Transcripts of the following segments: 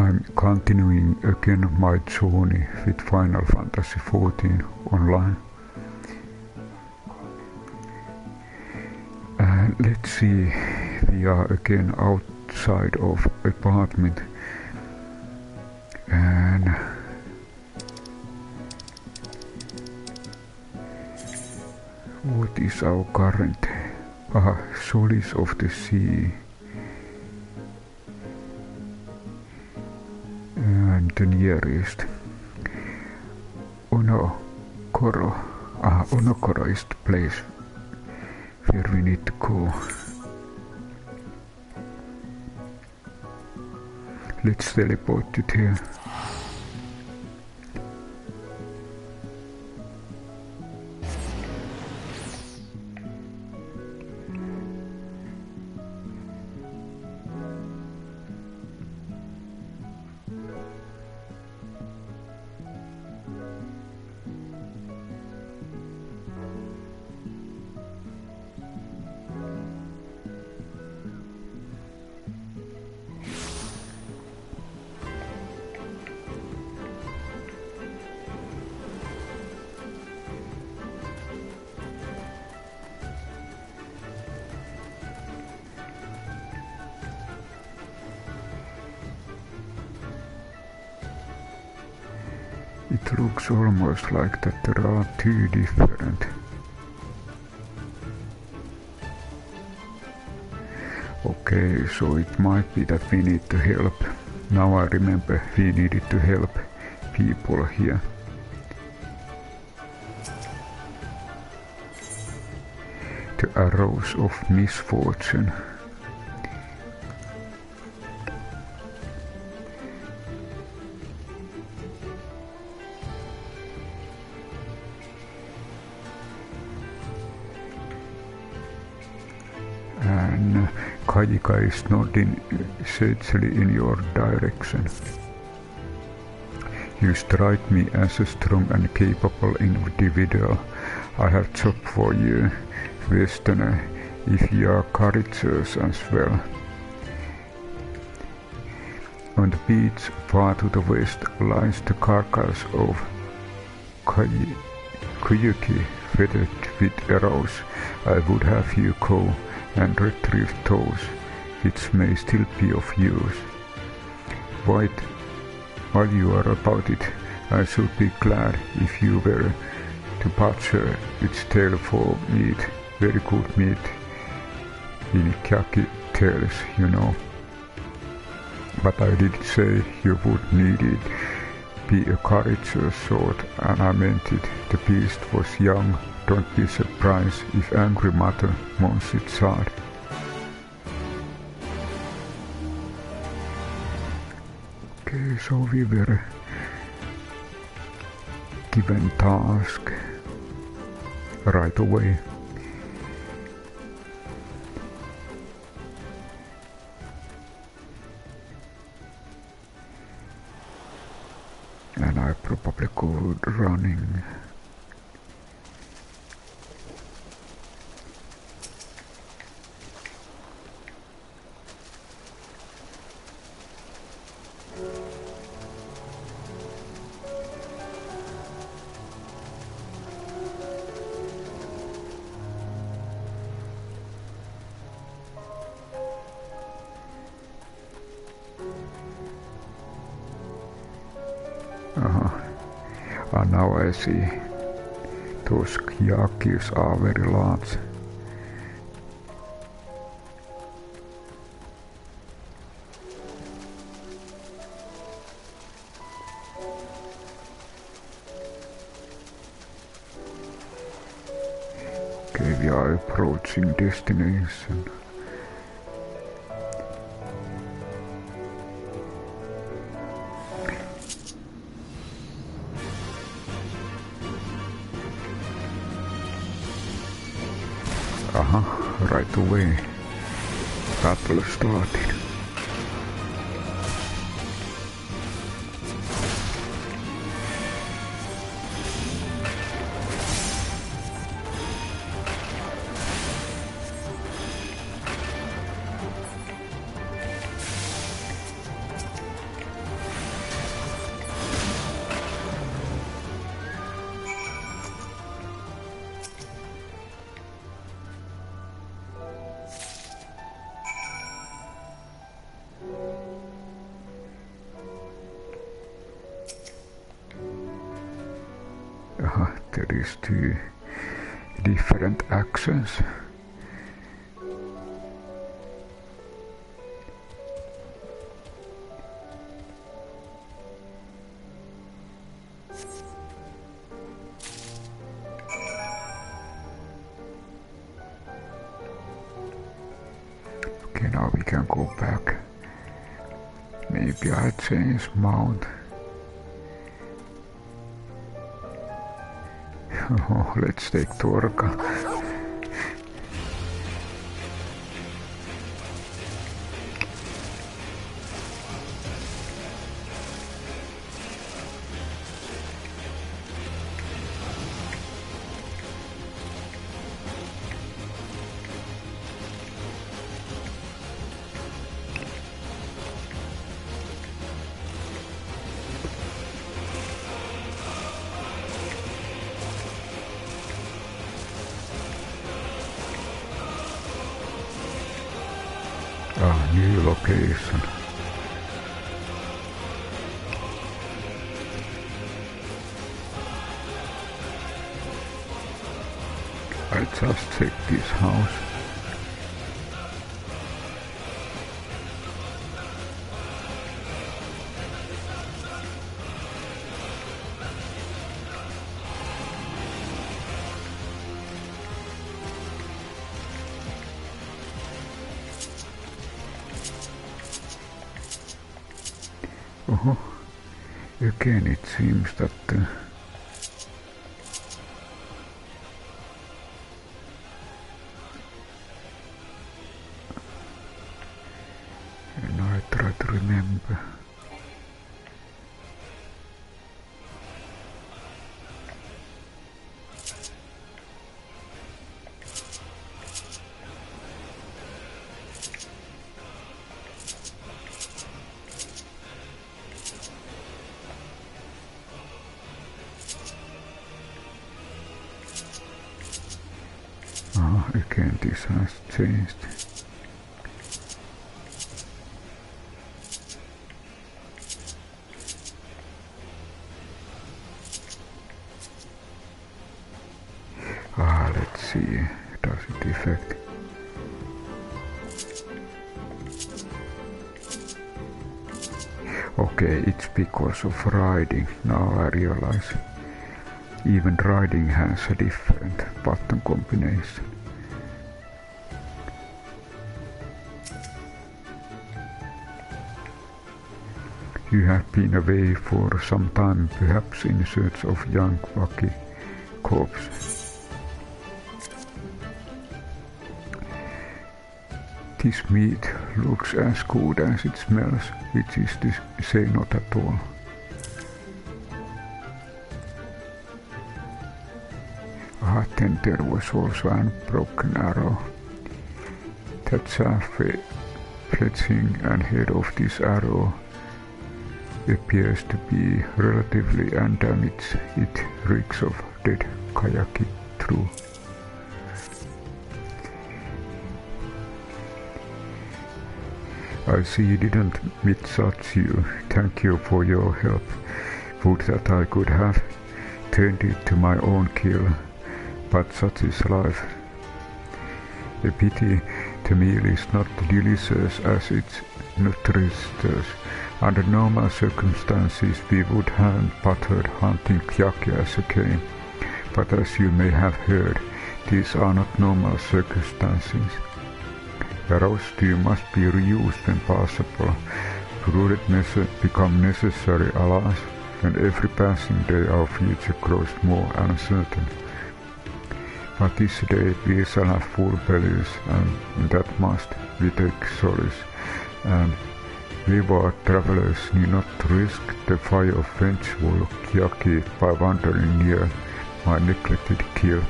I'm continuing again my journey with Final Fantasy XIV online. And let's see, we are again outside of apartment. And what is our current? Solace of the Sea. And the nearest Onokoro is the place where we need to go. Let's teleport it here. It looks almost like that there are two different. Okay, so it might be that we need to help. Now I remember we needed to help people here. The Arrows of Misfortune. And Kajika is nodding sagely in your direction. You strike me as a strong and capable individual. I have job for you, Westerner, if you are courageous as well. On the beach far to the west lies the carcass of Kuyuki, feathered with arrows. I would have you go and retrieve those which may still be of use. While you are about it, I should be glad if you were to butcher its tail for meat. Very good meat in Kyaki tails, you know. But I did say you would need it. Be a courageous sort, and I meant it. The beast was young. Don't be surprised if angry mother mounts its child. Okay, so we were given task right away. And I probably go running. Now I see. Those Kyakis are very large. Okay, we are approaching destination. Right away, battle started. these two different actions. Okay, now we can go back. Maybe I change mount. Oh, let's take Torka. New location. I just checked this house. Oh, again it seems that and I try to remember. Again this has changed. Let's see, does it affect? Okay, it's because of riding, now I realize. Even riding has a different button combination. You have been away for some time, perhaps in search of young bucky corpse. This meat looks as good as it smells, which is to say not at all. Then there was also a broken arrow. That shaft fletching and head of this arrow appears to be relatively undamaged. It reeks of dead kayaki through. I see you didn't misjudge you. Thank you for your help. Would that I could have turned it to my own kill, but such is life. A pity the meal is not delicious as it's nutritious. Under normal circumstances we would have buttered hunting kyaki as a game, but as you may have heard, these are not normal circumstances. Arrows stew must be reused when possible. Prudent measures become necessary, alas, when every passing day our future grows more uncertain. But this day we shall have full bellies, and in that must we take solace, and wayward travelers need not risk the fire of vengeful kyaki by wandering near my neglected kill.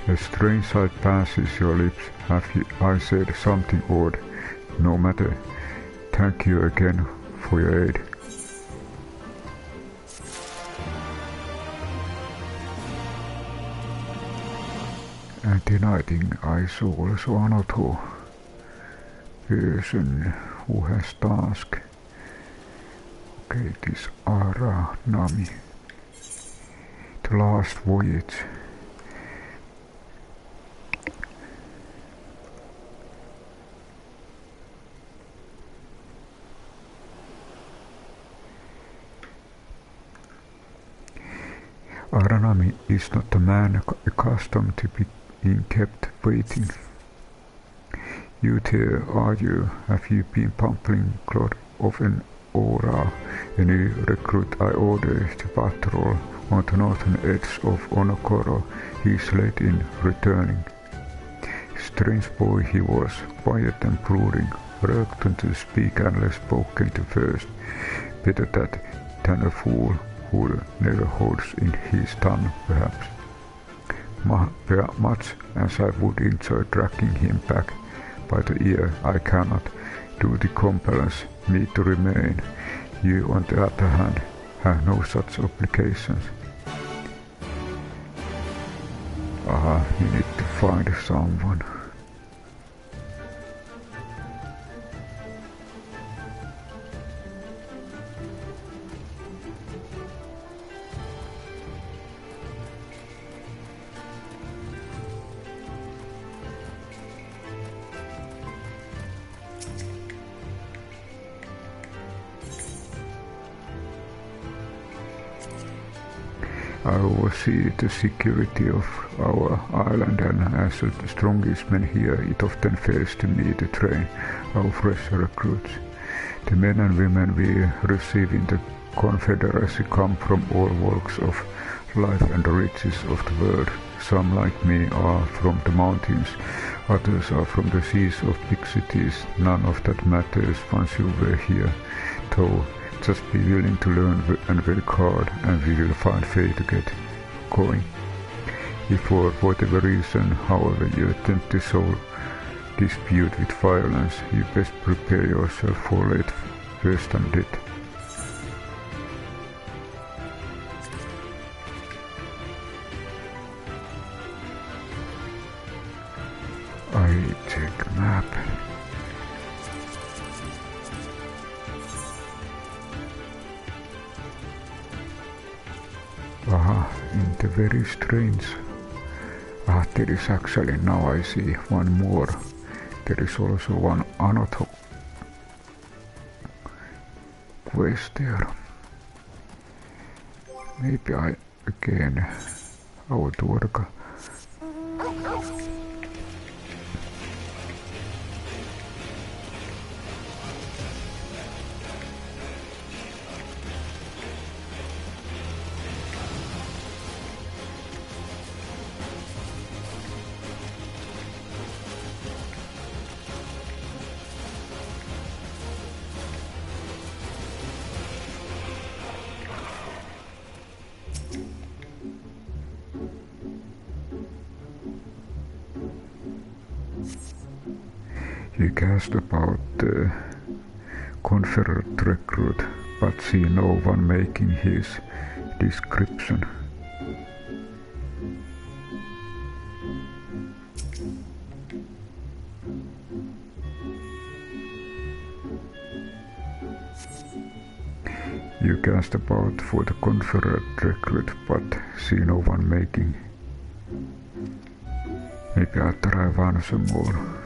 A strange sight passes your lips. Have I said something odd? No matter. Thank you again for your aid. And then I think I saw also another person who has task. Okay, this Ara Nami. The Last Voyage. Aranami is not a man accustomed to being kept waiting. You there, are you? Have you been pumping clod of an aura, a new recruit I ordered to patrol on the northern edge of Onokoro? He's late in returning. Strange boy he was, quiet and brooding, reluctant to speak unless spoken to first. Better that than a fool who never holds in his tongue, perhaps. Much as I would enjoy dragging him back by the ear, I cannot. Duty compels me to remain. You, on the other hand, have no such obligations. You need to find someone. I oversee the security of our island, and as the strongest man here, it often fails to me to train our fresh recruits. The men and women we receive in the Confederacy come from all walks of life and the riches of the world. Some, like me, are from the mountains, others are from the seas of big cities. None of that matters once you were here, though. Just be willing to learn and work hard, and we will find a way to get going. If for whatever reason, however, you attempt to solve dispute with violence, you best prepare yourself for late worse than death. I check map. In the very strange. There is actually, now I see one more. There is also one another quest there. Maybe I again would work. You cast about the Confederate recruit, but see no one making his description. You cast about for the Confederate recruit, but see no one making. Maybe I'll try once more.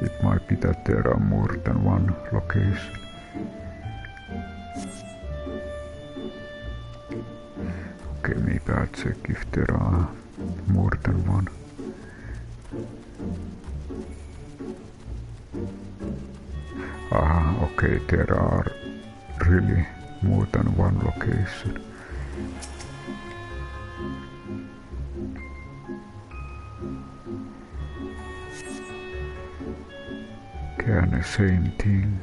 It might be that there are more than one location. Okay, maybe I'll check if there are more than one. Okay, there are really more than one location. And the same thing.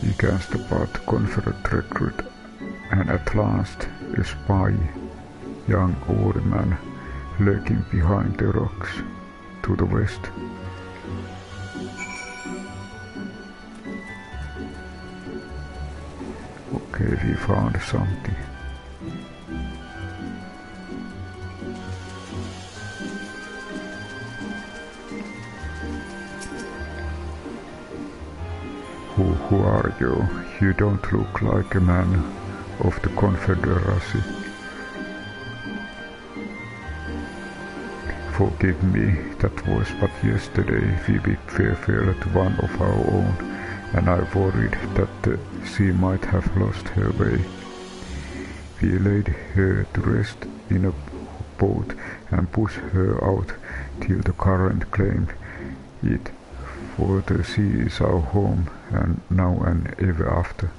He cast about the Confederate recruit, and at last a spy, young old man, lurking behind the rocks to the west. Okay, we found something. Who are you? You don't look like a man of the Confederacy. Forgive me, that was but yesterday. We bid farewell to one of our own, and I worried that she might have lost her way. We laid her to rest in a boat and pushed her out till the current claimed it, for the sea is our home, and now and ever after.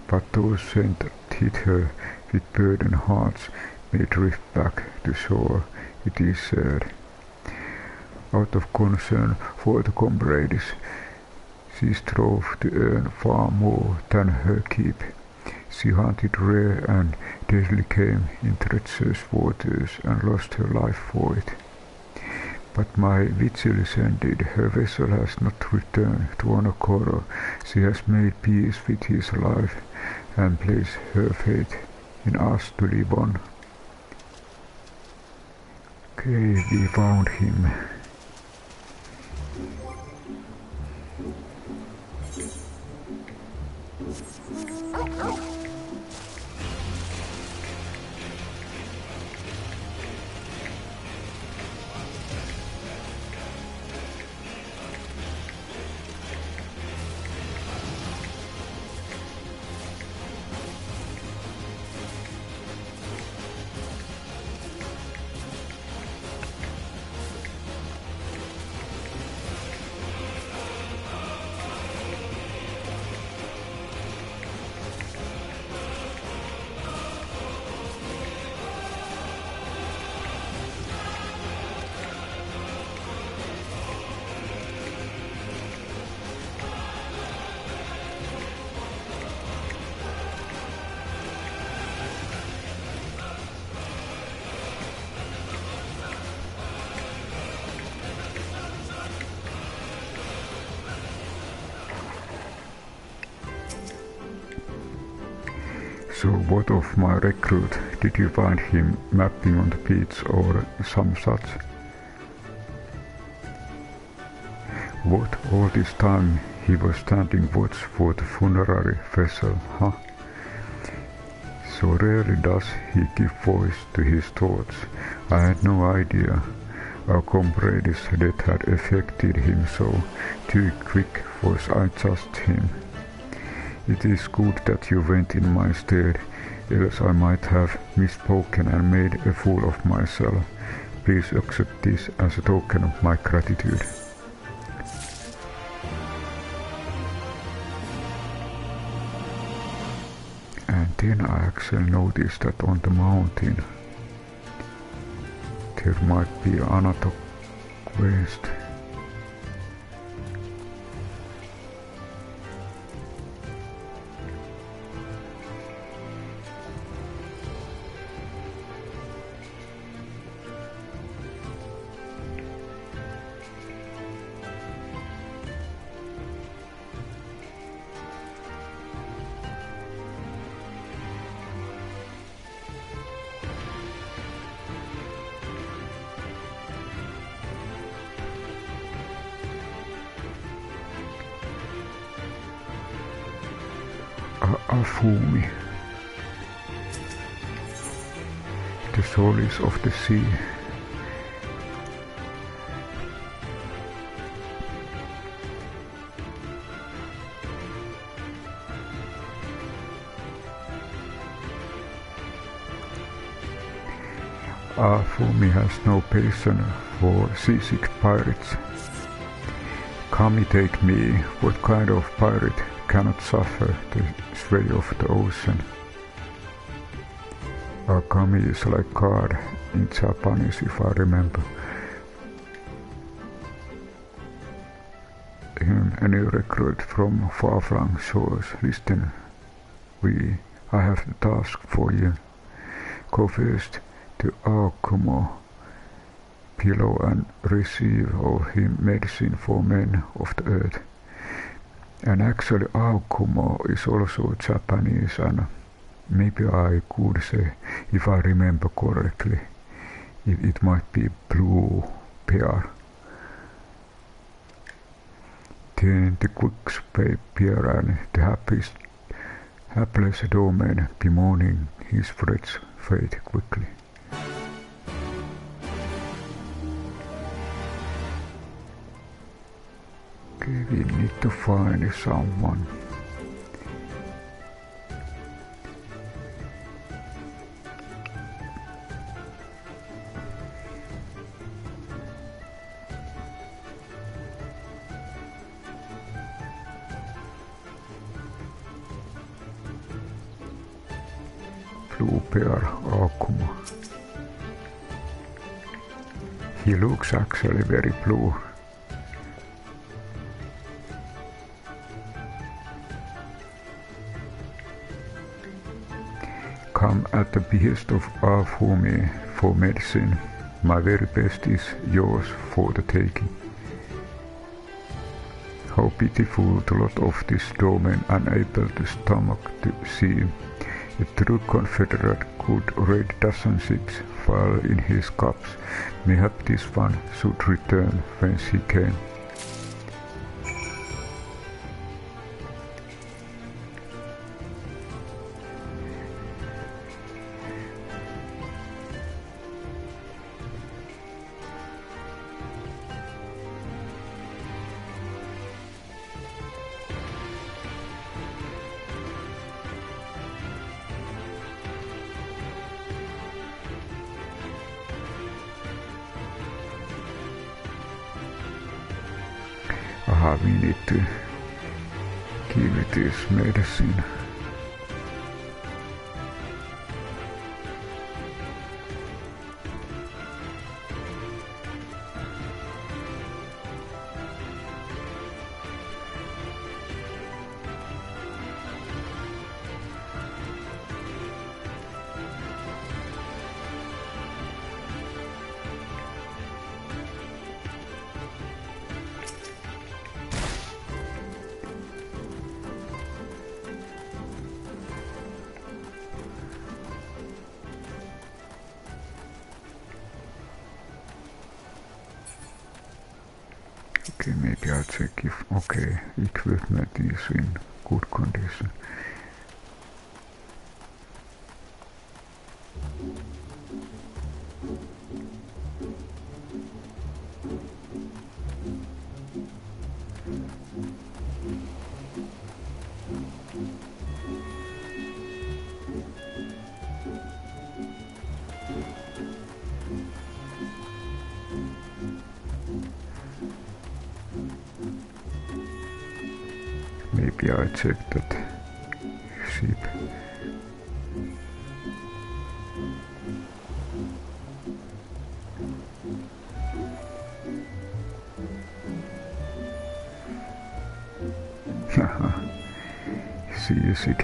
But those sent hit her with burdened hearts may drift back to shore, it is said. Out of concern for the comrades, she strove to earn far more than her keep. She hunted rare and deadly game in treacherous waters and lost her life for it. But my vigil is ended, her vessel has not returned to Onokoro. She has made peace with his life and placed her faith in us to live on. Okay, we found him. So what of my recruit? Did you find him napping on the beach or some such? What, all this time he was standing watch for the funerary vessel, huh? So rarely does he give voice to his thoughts. I had no idea our comrade's death had affected him so. Too quick was I just him. It is good that you went in my stead, else I might have misspoken and made a fool of myself. Please accept this as a token of my gratitude. And then I actually noticed that on the mountain there might be another quest. Afumi, the Solace of the sea. Afumi has no patience for seasick pirates. Come take me, what kind of pirate cannot suffer the sway of the ocean? Akami is like God in Japanese, if I remember. A new recruit from far-flung shores. Listen, I have the task for you. Go first to Akumo Pillow and receive of him medicine for men of the earth. And actually Akumo is also Japanese, and maybe I could say, if I remember correctly, it might be blue pear. Then the quick spear and the hapless domain bemoaning his friend's fate quickly. Okay, we need to find someone. Blue bear Akuma. He looks actually very blue. Come at the behest of Afumi for medicine. My very best is yours for the taking. How pitiful the lot of this domain, unable to stomach to see. A true confederate could raid dozen ships, fall in his cups. Mayhap this one should return whence he came. We need to give it this medicine. Okay, maybe I'll check if, okay, equipment is in good condition. Maybe I check that ship. Sees it.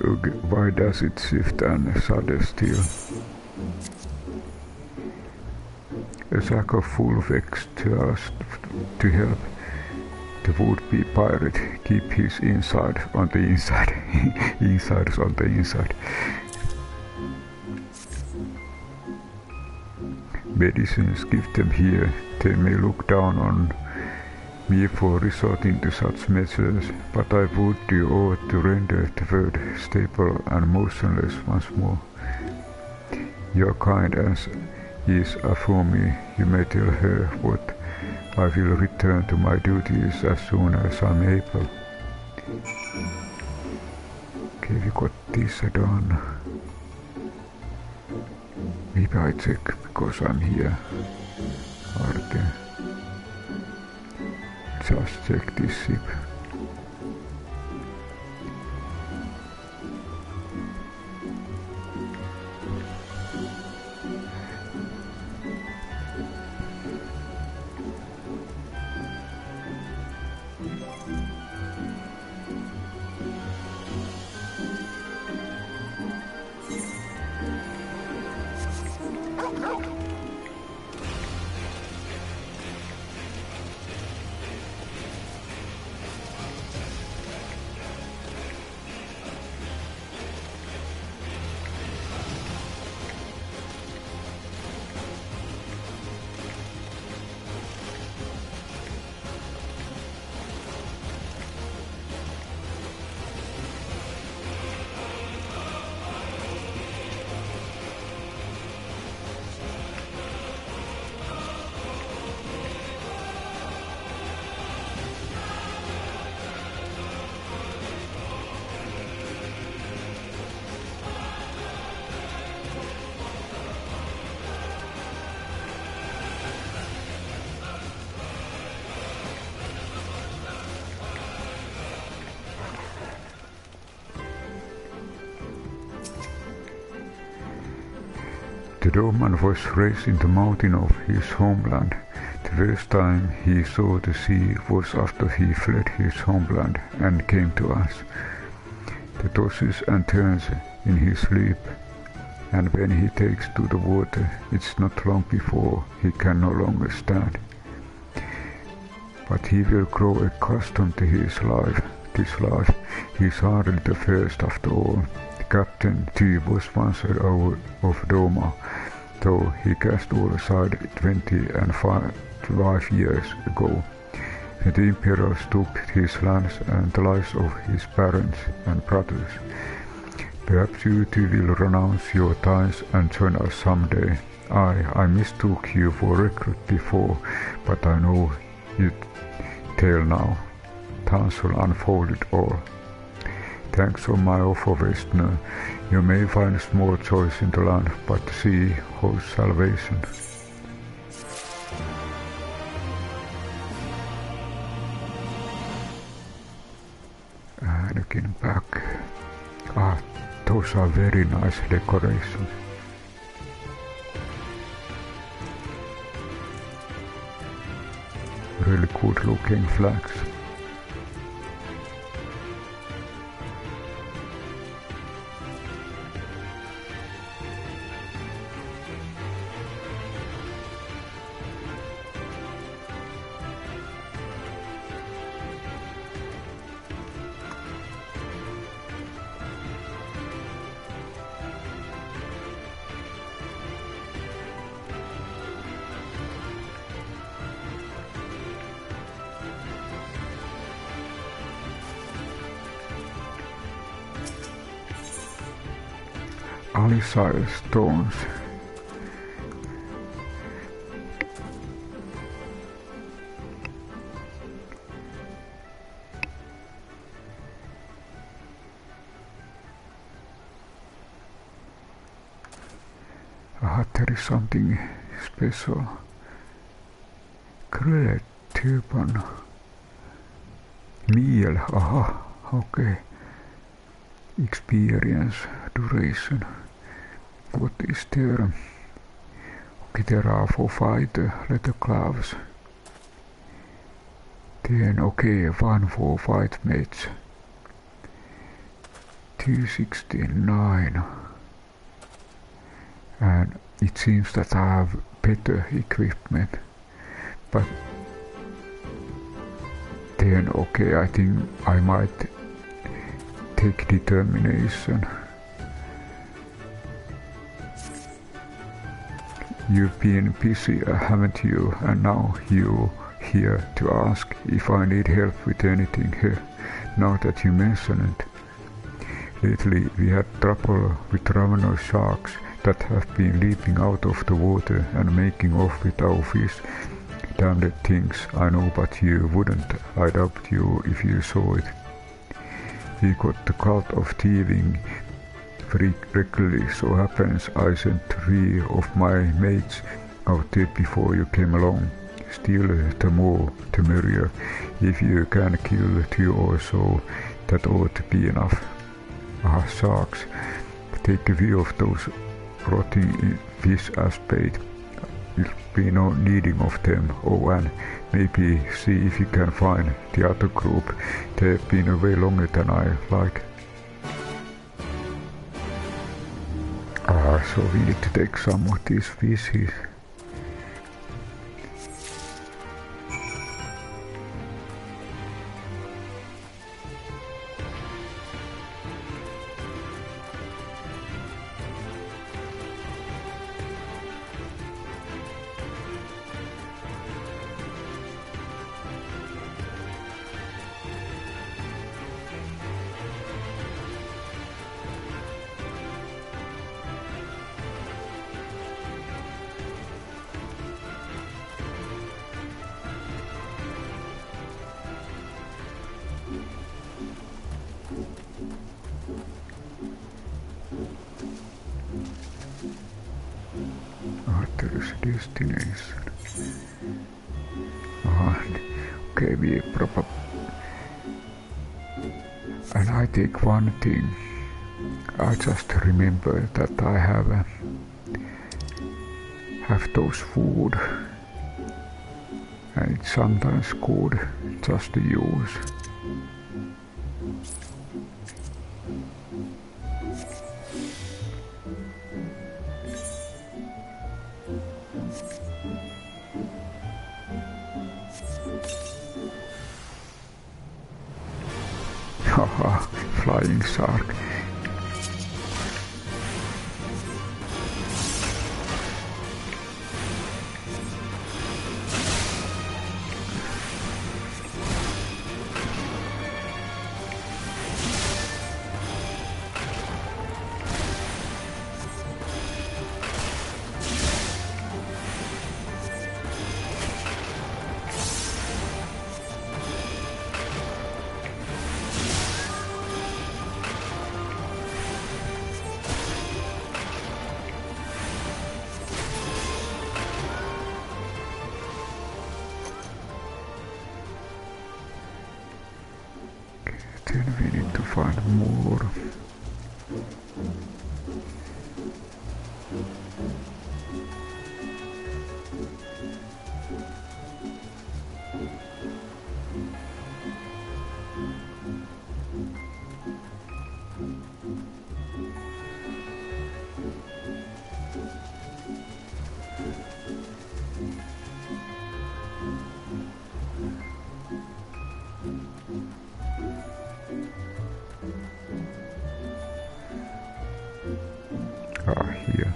Okay, why does it shift and shudder still? A sack of full vex just to help the would-be pirate keep his inside on the inside. Insiders on the inside. Medicines, give them here. They may look down on me for resorting to such measures, but I would do all to render the world stable and motionless once more. Your kind as is Afumi, you may tell her what I will return to my duties as soon as I'm able. Okay, we got this done. Maybe I check because I'm here. Arte. Just check this ship. The Doman was raised in the mountain of his homeland. The first time he saw the sea was after he fled his homeland and came to us. The tosses and turns in his sleep, and when he takes to the water, it's not long before he can no longer stand. But he will grow accustomed to his life. This life, he is hardly the first after all. Captain T was once a rower of Doma, though he cast all aside 25 years ago. The Emperor took his lands and the lives of his parents and brothers. Perhaps you two will renounce your ties and join us someday. I mistook you for a recruit before, but I know your tale now. Tansel unfolded all. Thanks for my offer, Westerner. You may find small choice in the land, but the sea holds salvation. Looking back, those are very nice decorations. Really good looking flags. Alisae stones. There is something special. Grilled turban. Meal. Aha, okay. Experience duration. What is there? Okay, there are 4 fighter leather gloves. Then okay, 1 for fight mates. 269. And it seems that I have better equipment. But then okay, I think I might take determination. You've been busy, haven't you? And now you're here to ask if I need help with anything here, now that you mention it. Lately we had trouble with ravenous sharks that have been leaping out of the water and making off with our fish. Damned things, I know, but you wouldn't. I doubt you if you saw it. We got the cult of thieving regularly, so happens I sent 3 of my mates out there before you came along. Still, the more the merrier. If you can kill 2 or so, that ought to be enough. Sharks. Take a view of those rotting fish as bait. Will be no needing of them. Oh, and maybe see if you can find the other group. They've been away longer than I like. So we need to take some of these fishes. Arthur's destination. Okay, we probably. And I take one thing. I just remember that I have have those food, and it's sometimes good just to use. Haha, flying shark. Then we need to find more. Here.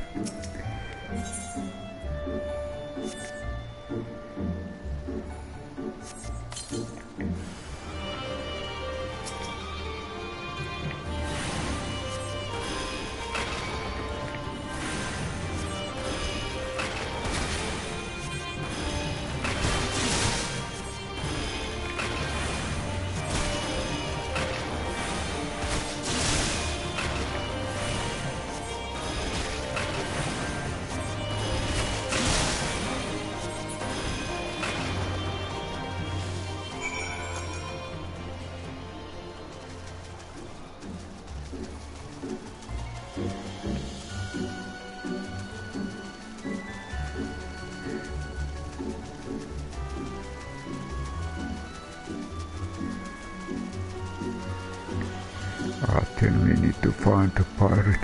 Then we need to find the pirate.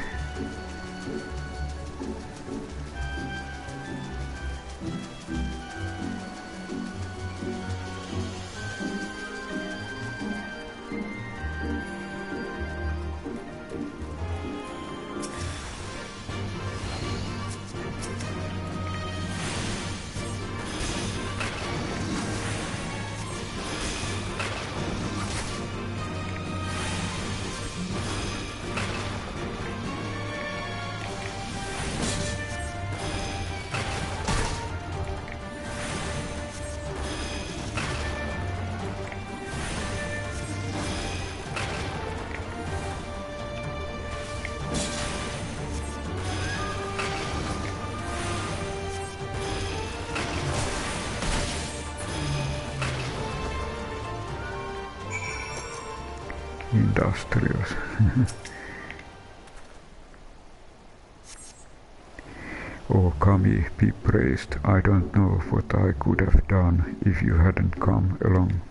Industrials. Oh, Kami, be praised. I don't know what I could have done if you hadn't come along.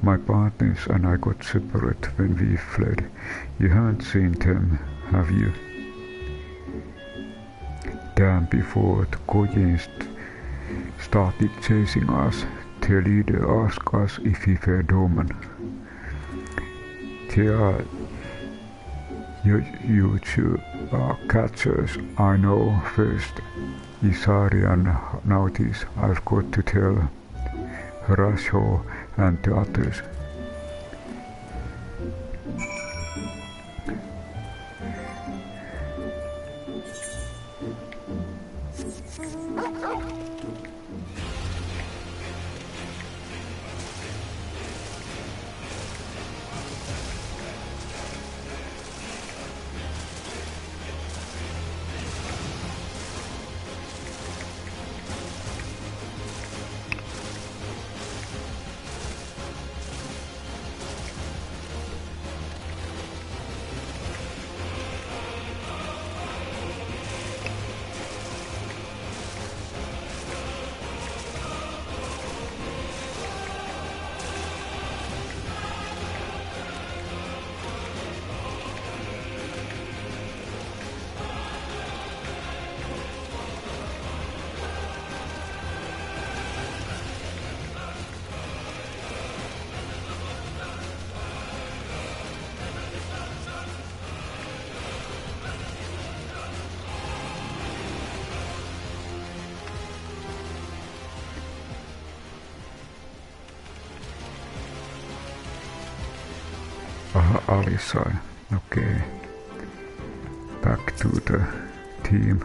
My partners and I got separate when we fled. You haven't seen them, have you? Damn, before the Goyens started chasing us, their leader asked us if we were Doman. They are you two are catchers, I know. First Isarian, now this I've got to tell Horatio and the others. Alisae. Okay. Back to the team.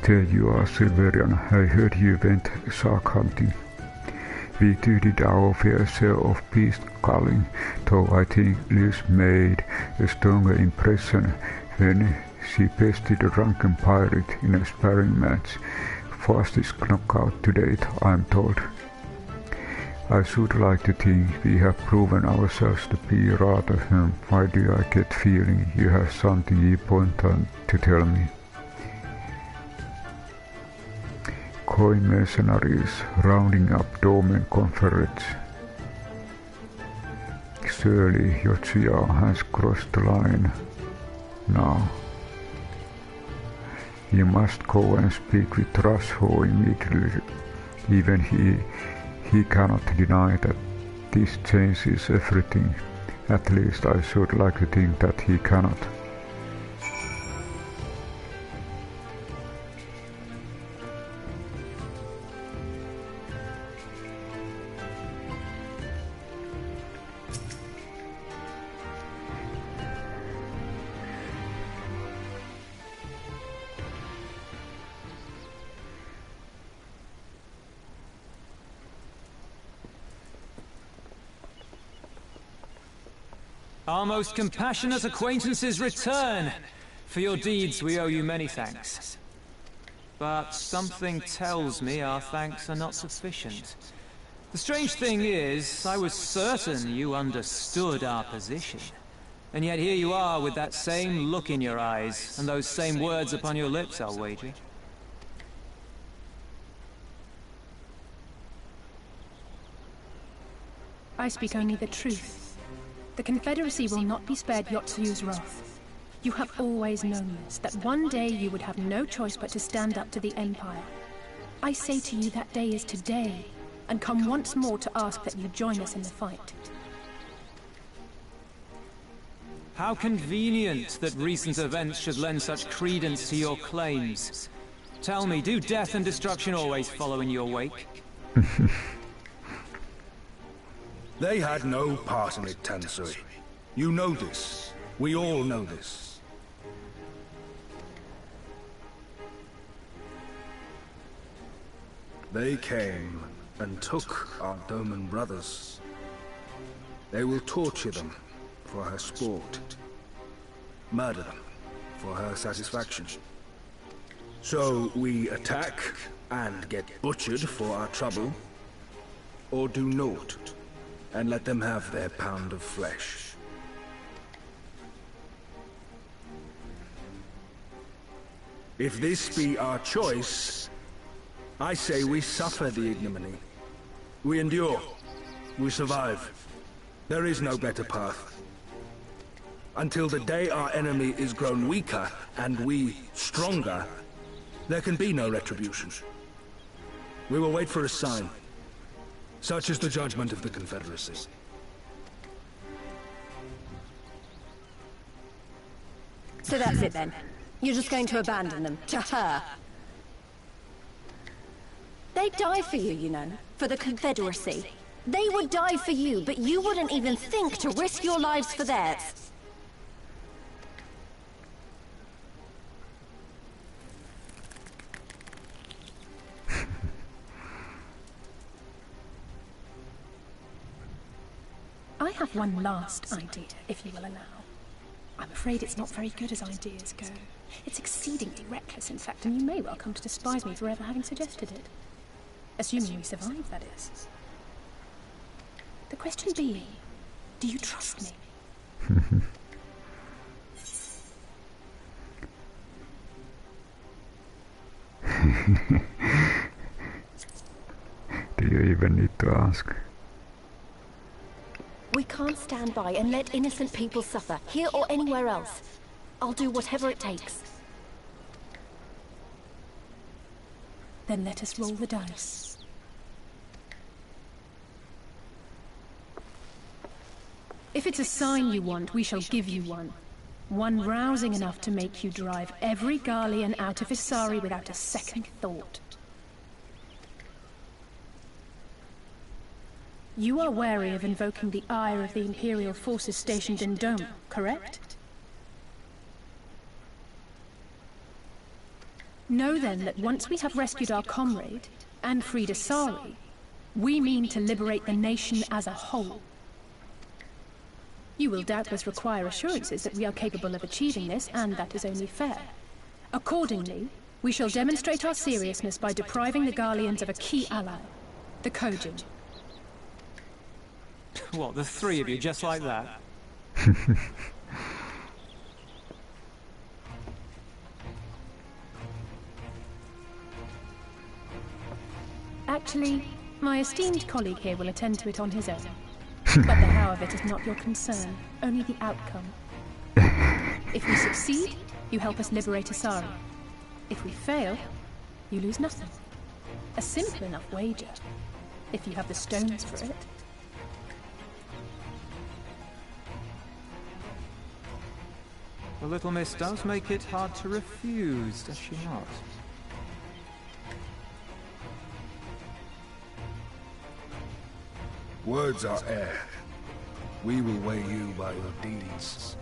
There you are, Silverian. I heard you went shark hunting. We too did our fair share of beast culling, though I think Liz made a stronger impression when she bested a drunken pirate in a sparring match. Fastest knockout to date, I'm told. I should like to think we have proven ourselves to be rather. Why do I get feeling you have something important to tell me? Coin mercenaries rounding up Domain Confederates. Surely Yoshia has crossed the line now. You must go and speak with Rasho immediately. Even he cannot deny that this changes everything. At least I should like to think that he cannot. Our most compassionate acquaintances return! For your deeds we owe you many thanks. But something tells me our thanks are not sufficient. The strange thing is, I was certain you understood our position. And yet here you are with that same look in your eyes, and those same words upon your lips, I'll wager. I speak only the truth. The Confederacy will not be spared Yotsuyu's wrath. You have always known this, that one day you would have no choice but to stand up to the Empire. I say to you that day is today, and come once more to ask that you join us in the fight. How convenient that recent events should lend such credence to your claims. Tell me, do death and destruction always follow in your wake? They had no part in it, Tansui. You know this. We all know this. They came and took our Doman brothers. They will torture them for her sport. Murder them for her satisfaction. So we attack and get butchered for our trouble, or do naught and let them have their pound of flesh. If this be our choice, I say we suffer the ignominy. We endure. We survive. There is no better path. Until the day our enemy is grown weaker and we stronger, there can be no retribution. We will wait for a sign. Such is the judgment of the Confederacy. So that's it then. You're just going to abandon them, to her. They'd die for you, you know, for the Confederacy. They would die for you, but you wouldn't even think to risk your lives for theirs. I have one last idea, if you will allow. I'm afraid it's not very good as ideas go. It's exceedingly reckless, in fact, and you may well come to despise me for ever having suggested it. Assuming we survive, that is. The question being, do you trust me? Do you even need to ask? We can't stand by and let innocent people suffer, here or anywhere else. I'll do whatever it takes. Then let us roll the dice. If it's a sign you want, we shall give you one. One rousing enough to make you drive every Garlean out of Isari without a second thought. You are wary of invoking the ire of the Imperial forces stationed in Dome, correct? Know then that once we have rescued our comrade, and freed Asari, we mean to liberate the nation as a whole. You will doubtless require assurances that we are capable of achieving this, and that is only fair. Accordingly, we shall demonstrate our seriousness by depriving the Garleans of a key ally, the Kojin. What, the three of you, just like that? Actually, my esteemed colleague here will attend to it on his own. But the how of it is not your concern, only the outcome. If we succeed, you help us liberate Asari. If we fail, you lose nothing. A simple enough wager, if you have the stones for it. The little miss does make it hard to refuse, does she not? Words are air. We will weigh you by your deeds.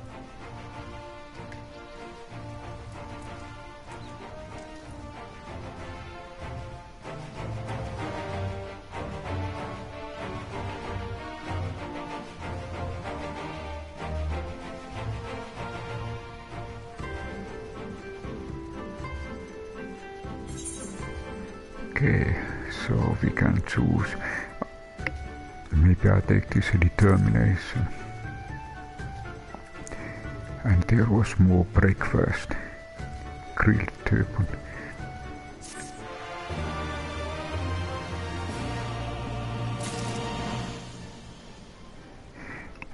Okay, so we can choose. Maybe I take this determination. And there was more breakfast. Grilled turkey.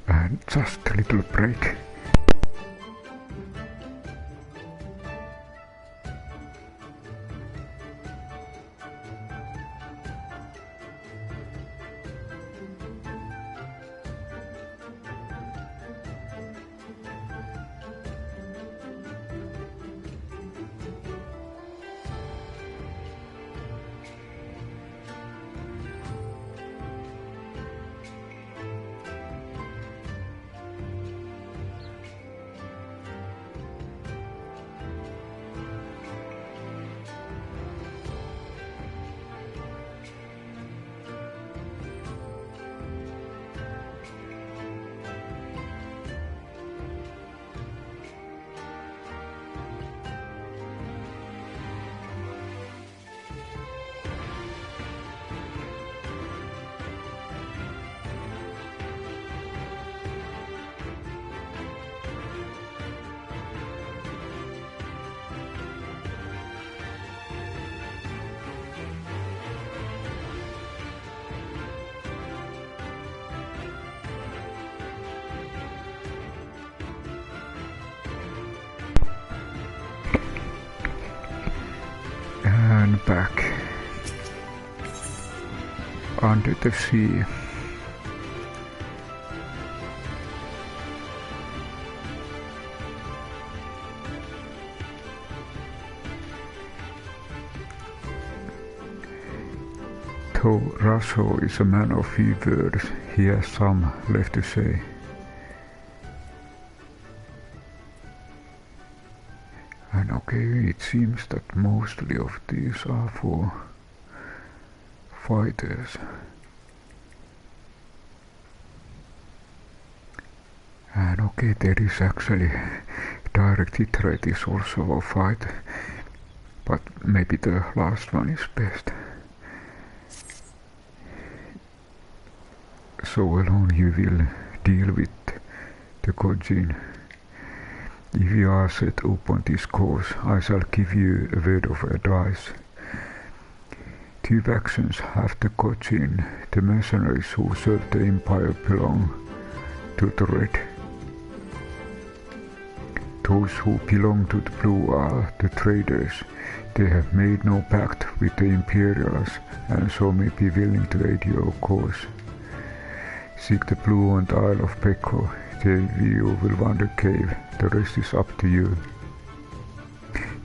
And just a little break. And back under the sea. Though Russell is a man of few words, he has some left to say. And okay, it seems that mostly of these are for fighters. And okay, there is actually direct hit rate is also a fight, but maybe the last one is best. So alone you will deal with the Kojin. If you are set upon this course, I shall give you a word of advice. Two factions have the Kojin. The mercenaries who serve the Empire belong to the Red. Those who belong to the Blue are the traders. They have made no pact with the Imperials and so may be willing to aid your cause. Seek the Blue on the Isle of Peko. There you will find a cave. The rest is up to you.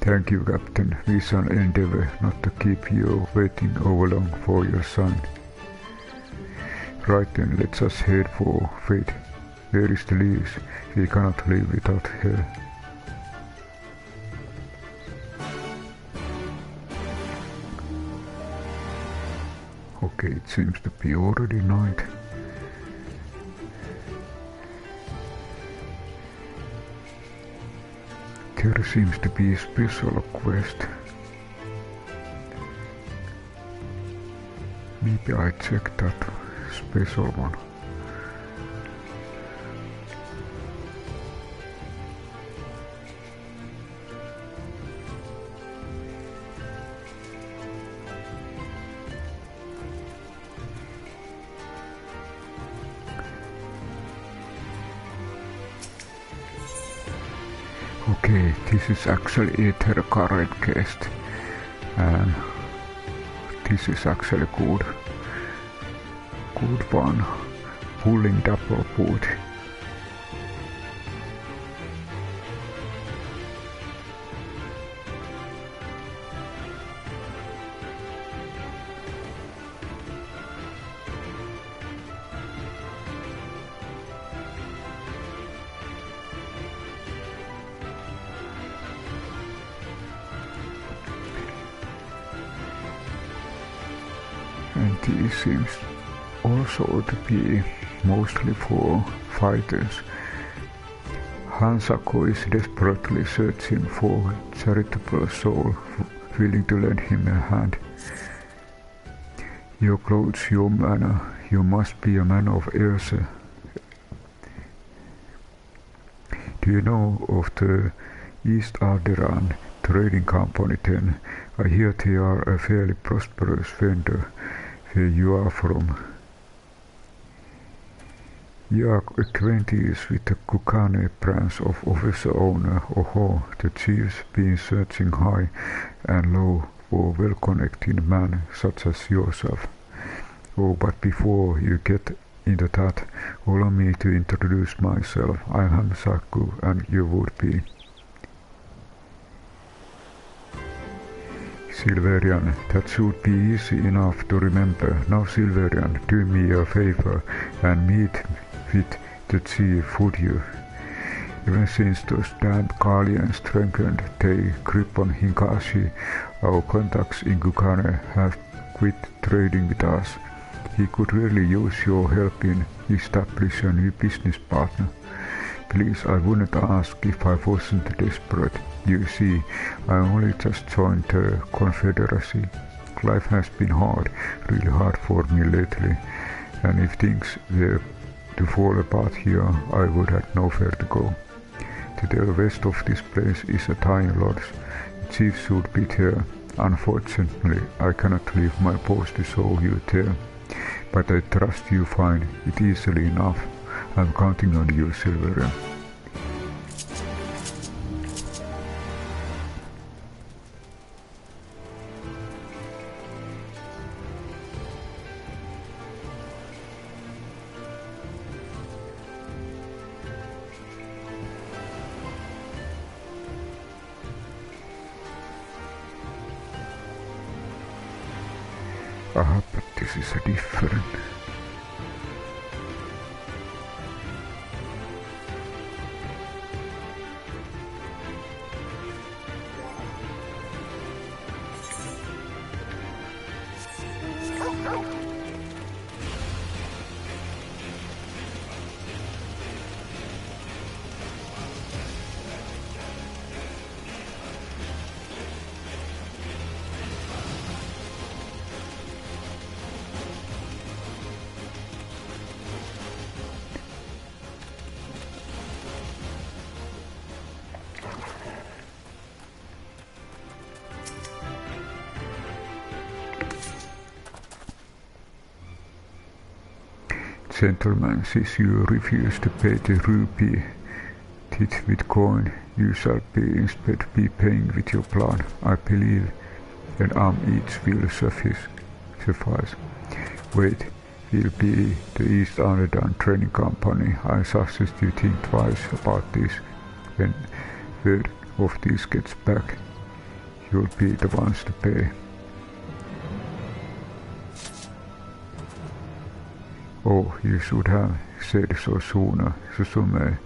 Thank you, Captain. We shall endeavor not to keep you waiting over long for your son. Right then, let us head for Fate. Where is the leaves? We cannot leave without her. Okay, it seems to be already night. There seems to be a special quest. Maybe I check that special one. Okay, this is actually Aether current quest, and this is actually good one. Pulling double boot. And this seems also to be mostly for fighters. Hansako is desperately searching for a charitable soul willing to lend him a hand. Your clothes, your manner, you must be a man of Alisae. Do you know of the East Alderan trading company then? I hear they are a fairly prosperous vendor where you are from. You are acquainted with the Kukane branch of officer owner Oho, the chief's been searching high and low for well-connected men such as yourself. Oh, but before you get into that, allow me to introduce myself. I am Hamsaku and you would be Silverian. That should be easy enough to remember. Now Silverian, do me a favor and meet with the chief, would you? Even since those damned Guardians strengthened their grip on Hinkashi, our contacts in Kukane have quit trading with us. He could really use your help in establishing a new business partner. Please, I wouldn't ask if I wasn't desperate. You see, I only just joined the Confederacy. Life has been hard, really hard for me lately, and if things were to fall apart here, I would have nowhere to go. To the west of this place is a tiny lodge. The chief should be there. Unfortunately, I cannot leave my post to show you there, but I trust you find it easily enough. I'm counting on you, Silverian. But this is a different. Gentlemen, since you refuse to pay the rupee tit with coin, you shall instead be paying with your blood. I believe an arm each will suffice. Wait, will be the East Underdone Training Company. I suggest you think twice about this. When word of this gets back, you'll be the ones to pay. Oh, you should have said so sooner, Suzume.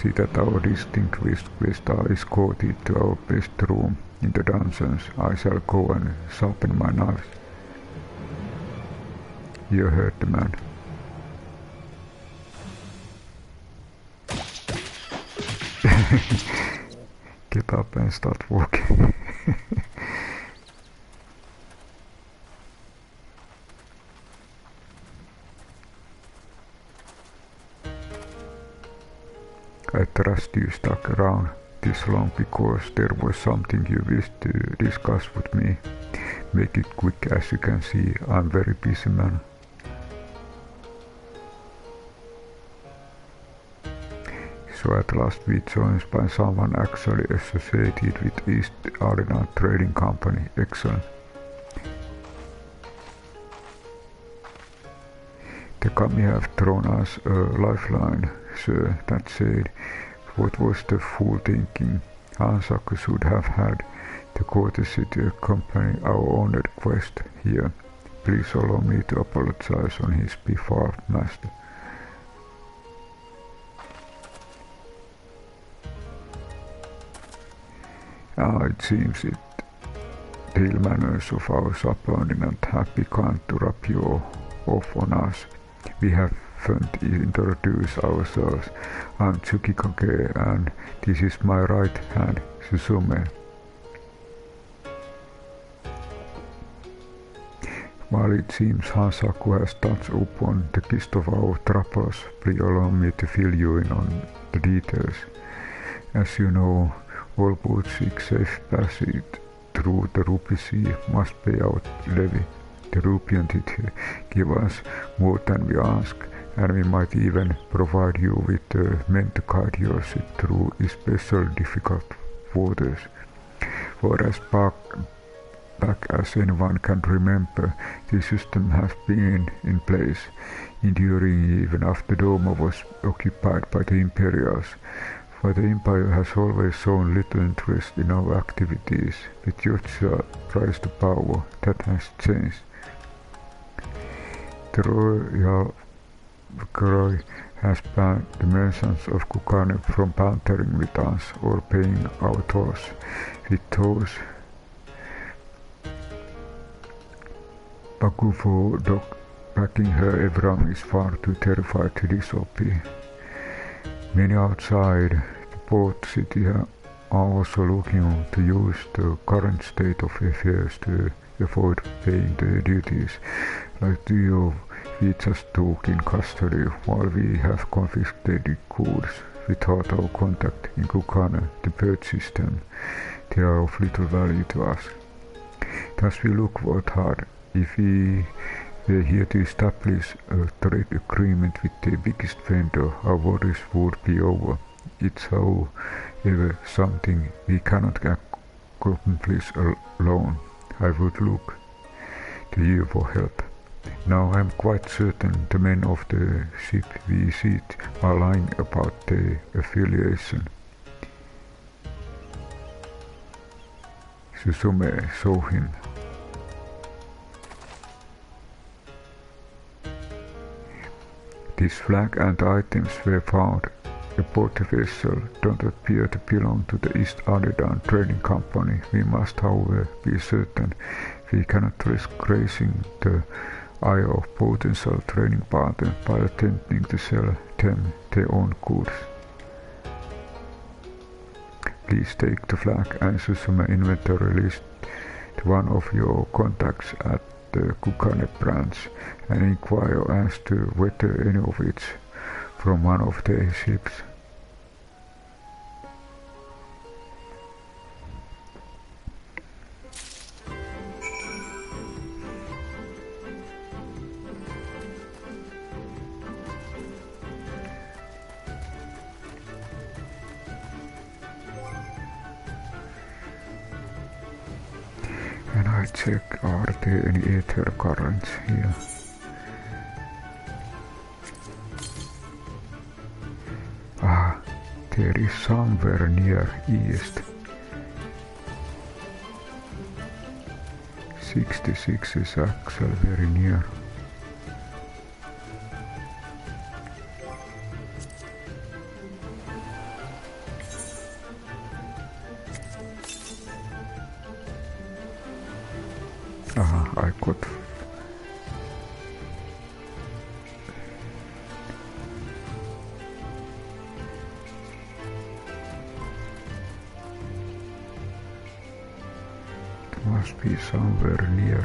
See that our distinguished guest are escorted to our best room in the dungeons. I shall go and sharpen my knives. You heard the man. Get up and start walking. I trust you stuck around this long because there was something you wished to discuss with me. Make it quick, as you can see, I'm very busy man. So at last we joined by someone actually associated with East Arena Trading Company. Excellent. The kami have thrown us a lifeline, sir. That said, what was the fool thinking? Hansaku should have had the courtesy to accompany our honored quest here. Please allow me to apologize on his behalf, master. It seems the ill manners of our subordinate have begun to rub you off on us. We have to introduce ourselves. I'm Tsukikage and this is my right hand, Suzume. While it seems Hansaku has touched upon the gist of our troubles, please allow me to fill you in on the details. As you know, all boats seek safe passage through the Ruby Sea must pay out levy. The Rupian did give us more than we asked, and we might even provide you with the men to guide your ship through especially difficult waters. For as back as anyone can remember, the system has been in place, enduring even after Doma was occupied by the Imperials. For the Empire has always shown little interest in our activities. With Yotshi's rise to power, that has changed. The Royal Viceroy has banned the merchants of Kukane from bantering with us or paying our tolls. With those Bakufo dog backing her, everyone is far too terrified to disobey. Many outside the port city are also looking to use the current state of affairs to avoid paying their duties. Like Dio, we just took in custody while we have confiscated goods without our contact in Kukane, the bird system. They are of little value to us. Thus we look worked hard. If we were here to establish a trade agreement with the biggest vendor, our worries would be over. It's however something we cannot accomplish alone. I would look to you for help. Now I'm quite certain the men of the ship we seek are lying about the affiliation. Suzume saw him. This flag and items were found aboard the vessel don't appear to belong to the East Ardedan Trading Company. We must, however, be certain we cannot risk raising the ire of potential trading partners by attempting to sell them their own goods. Please take the flag and Suzume inventory list to one of your contacts at the Kukane branch and inquire as to whether any of it's from one of their ships. And I check, are there any Aether currents here? Ah, there is somewhere near east. 66 is actually very near. I got... It must be somewhere near.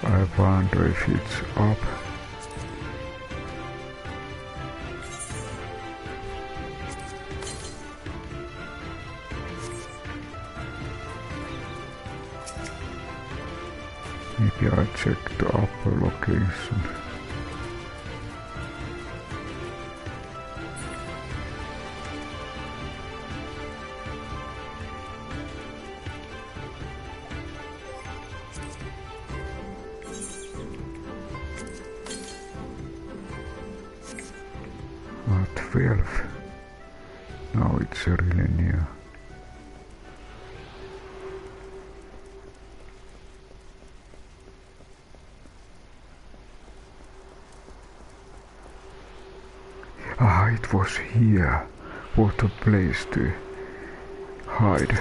I wonder if it's up. Maybe I check the upper location. Ah, 12. Now it's really near. Ah, it was here. What a place to hide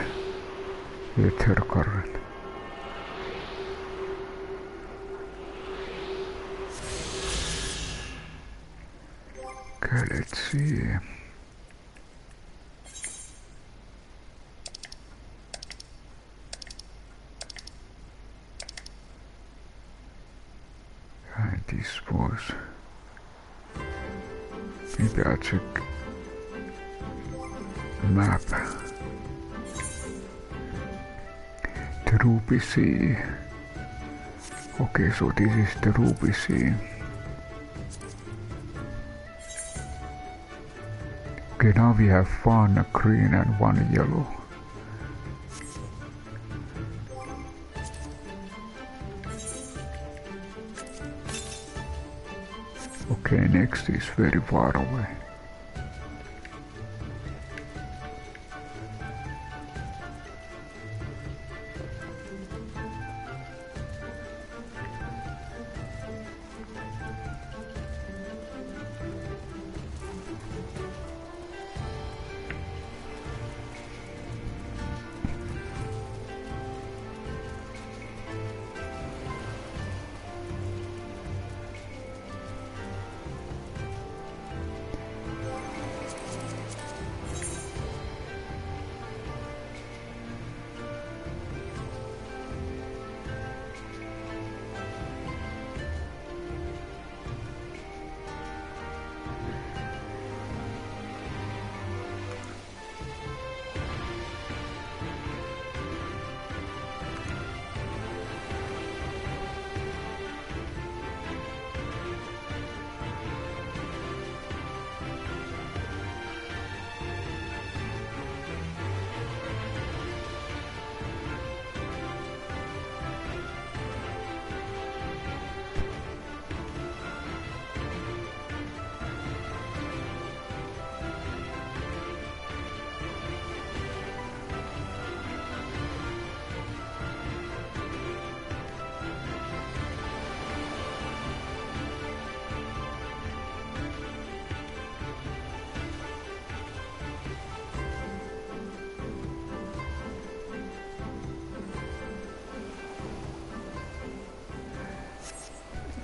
Aether current. Okay, let's see. And this was... Maybe I'll check map. The Ruby Sea. Okay, so this is the Ruby Sea. Okay, now we have one green and one yellow. Okay, next is very far away.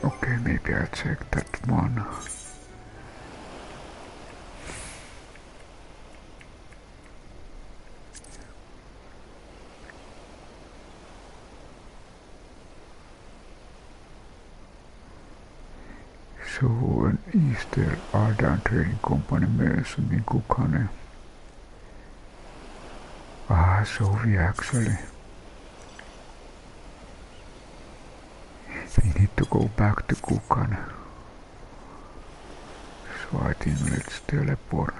Okay, maybe I'll check that one. So an Easter Ardan Trading Company mentioned in Kukane. Ah, so we actually... We need to go back to Kukane. So I think let's teleport.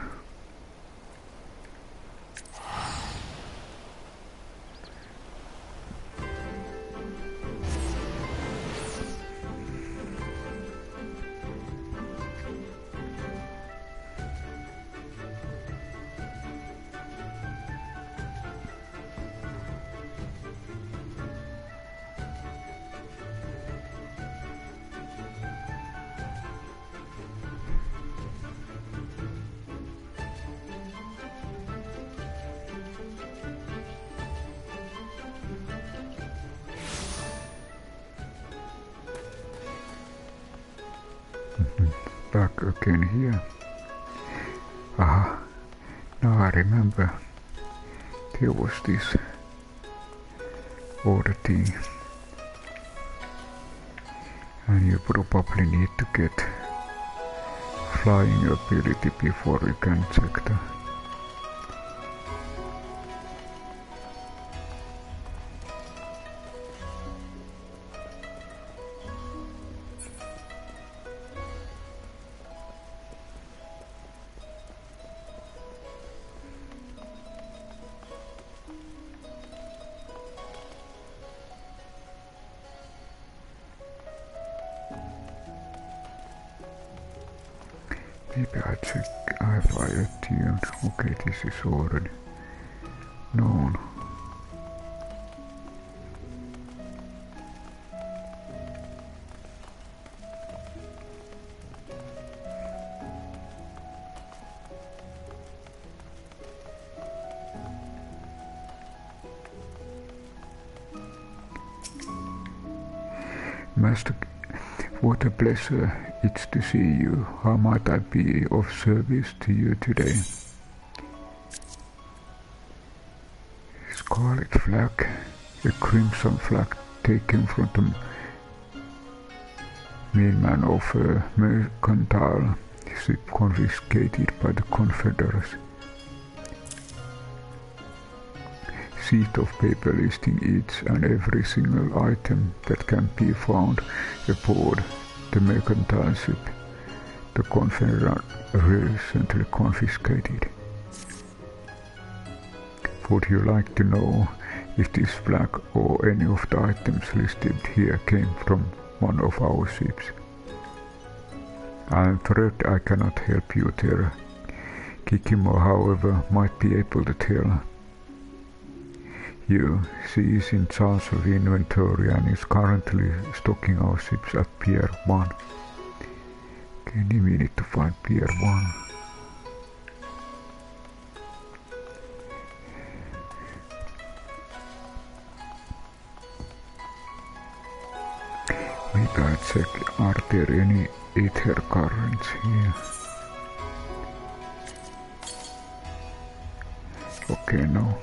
back again here. Aha, now I remember. There was this other thing. And you probably need to get flying ability before you can check the maybe I check if I attuned. Okay, this is already known. Master, what a pleasure it's to see you. How might I be of service to you today? Scarlet flag, a crimson flag taken from the mainline of a mercantile ship confiscated by the Confederacy. Sheet of paper listing each and every single item that can be found aboard the mercantile ship the Confederate recently confiscated. Would you like to know if this flag or any of the items listed here came from one of our ships? I'm afraid I cannot help you there. Kikimo, however, might be able to tell. She is in charge of inventory and is currently stocking our ships at Pier 1. Okay, we need to find Pier 1. We gotta check, are there any Aether currents here? Okay, no.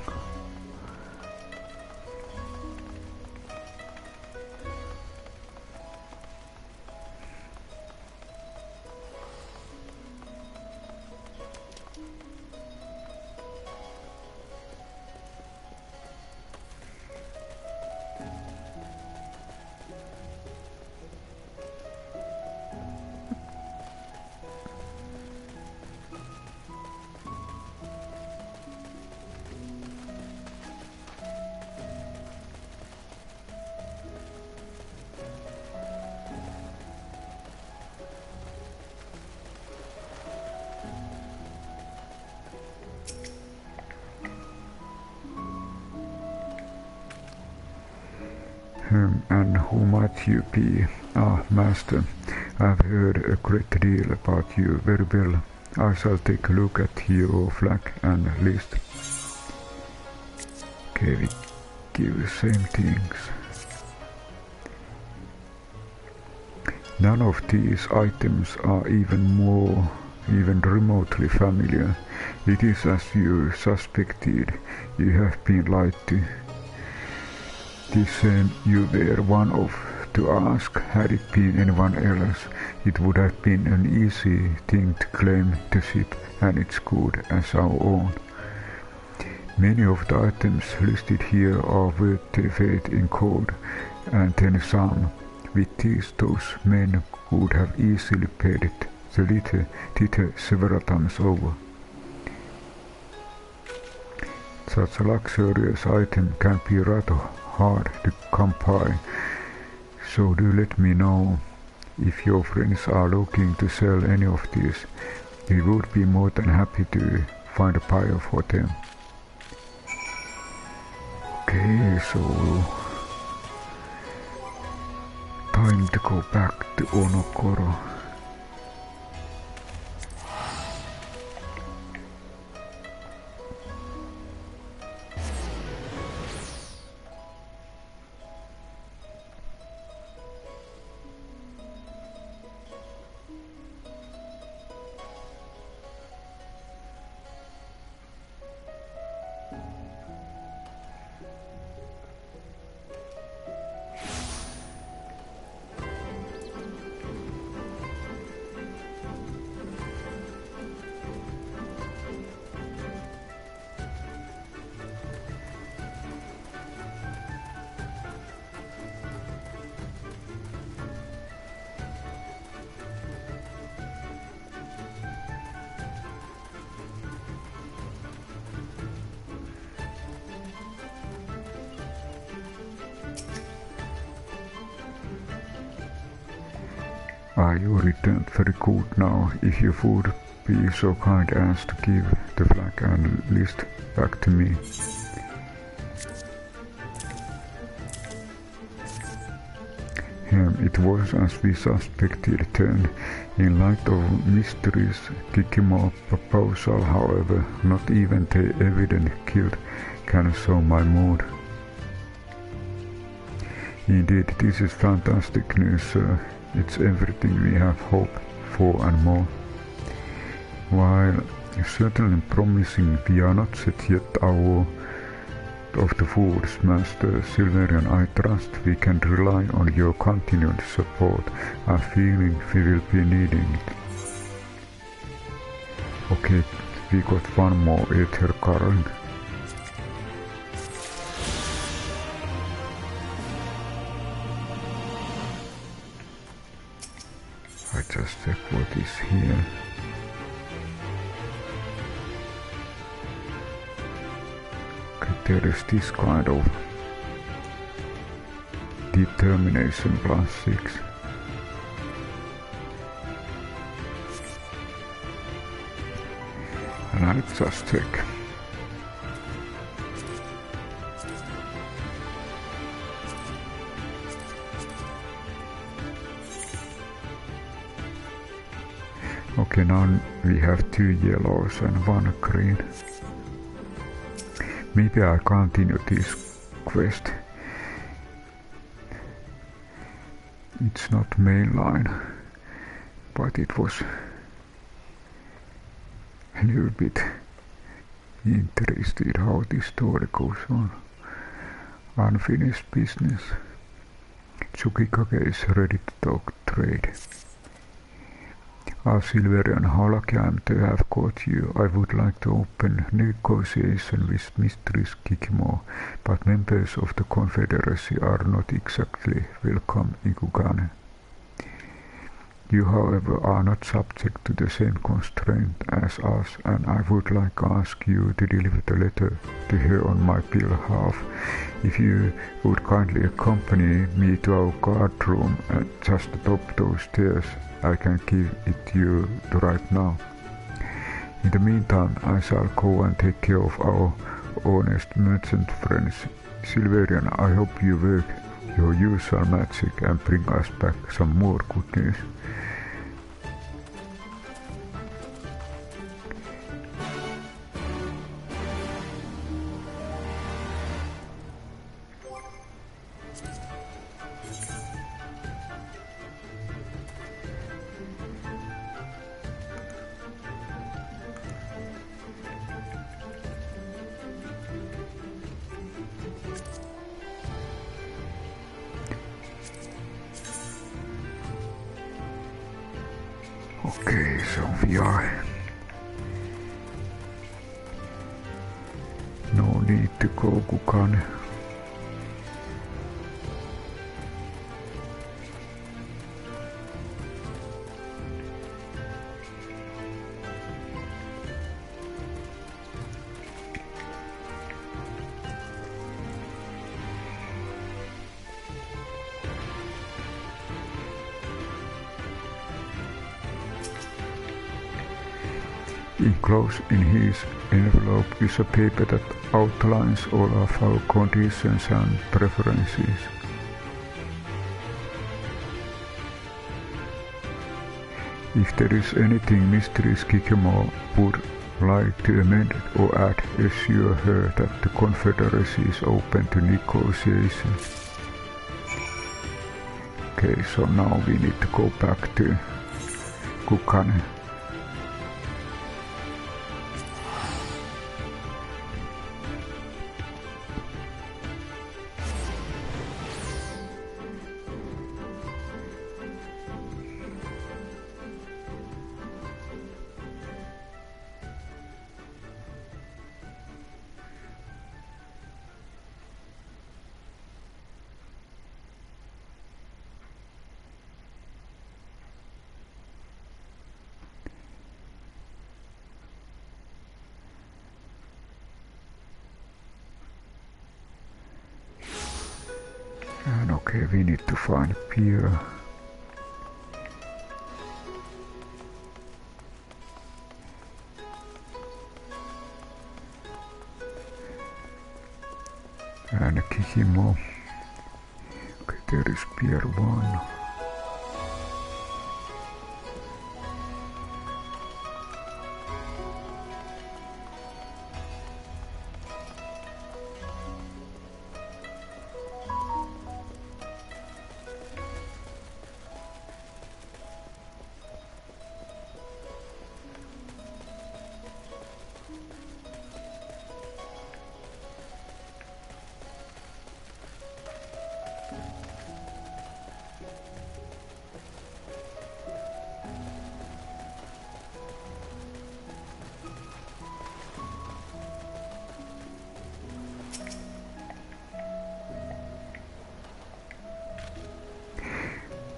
And who might you be? Ah, Master, I've heard a great deal about you. Very well. I shall take a look at your flag and list. Okay, we give the same things. None of these items are even remotely familiar. It is as you suspected. You have been lied to. You were one of to ask. Had it been anyone else, it would have been an easy thing to claim the ship and its good as our own. Many of the items listed here are worth their fate in gold, and then some. With these, those men would have easily paid it, the little several times over. Such a luxurious item can be rather hard to come by, so do let me know if your friends are looking to sell any of these. We would be more than happy to find a buyer for them. Okay, so time to go back to Onokoro. You returned very good now. If you would be so kind as to give the flag and list back to me. It was as we suspected then. In light of Mystery's Kikimo proposal, however, not even the evident guilt can show my mood. Indeed, this is fantastic news, sir. It's everything we have hoped for and more. While certainly promising, we are not set yet our of the Woods, Master Silverian. I trust we can rely on your continued support. I'm feeling we will be needing it. Okay, we got one more Aether current. I just check what is here. There is this kind of determination +6. And I just check. Okay, now we have 2 yellows and 1 green. Maybe I continue this quest. It's not mainline, but it was a little bit interested how this story goes on. Unfinished business. Tsukikage is ready to talk trade. Silverian, how lucky I am to have caught you. I would like to open negotiation with Mistress Kikimo, but members of the Confederacy are not exactly welcome in Kugane. You, however, are not subject to the same constraint as us, and I would like to ask you to deliver the letter to her on my behalf. If you would kindly accompany me to our guard room and just atop those stairs, I can give it to you right now. In the meantime, I shall go and take care of our honest merchant friends. Silverian, I hope you work your usual magic and bring us back some more good news. Okay, so we are. No need to go Kugane. Enclosed in his envelope is a paper that outlines all of our conditions and preferences. If there is anything Mistress Kikimo would like to amend or add, assure her that the Confederacy is open to negotiation. Okay, so now we need to go back to Kugane. And okay, we need to find Pierre. And Kikimo. Okay, there is Pier 1.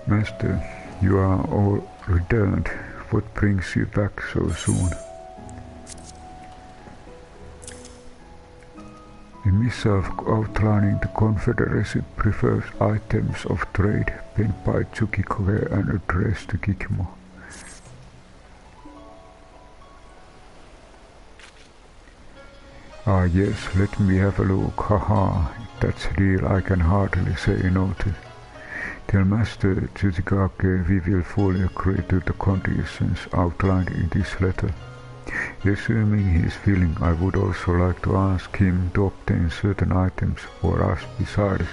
Master, you are all returned. What brings you back so soon? A missive outlining the Confederacy prefers items of trade penned by Tsukikoge and addressed to Kikimo. Ah yes, let me have a look. Haha, that's a deal I can hardly say no to. Tell Master Tsuchikage we will fully agree to the conditions outlined in this letter. Assuming he is willing, I would also like to ask him to obtain certain items for us besides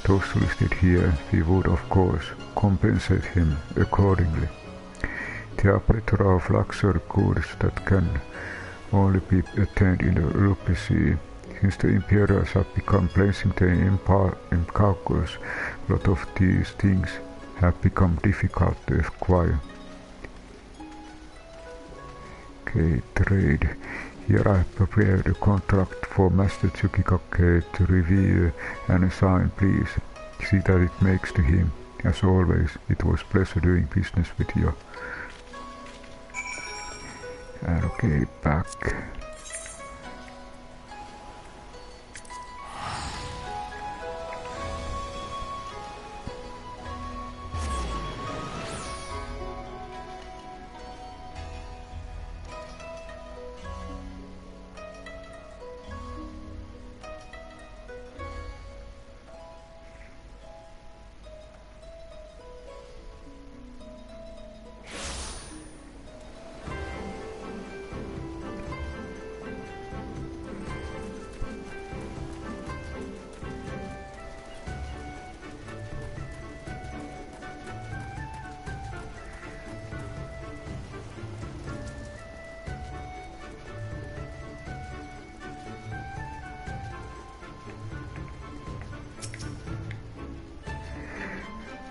those listed here. We would of course compensate him accordingly. There are plethora of luxury goods that can only be attained in the Rupee Sea. Since the Imperials have become placing their empire in Caucasus, a lot of these things have become difficult to acquire. Okay, trade. Here I prepared a contract for Master Tsukikage to review and sign. Please see that it makes to him. As always, it was a pleasure doing business with you. And okay, back.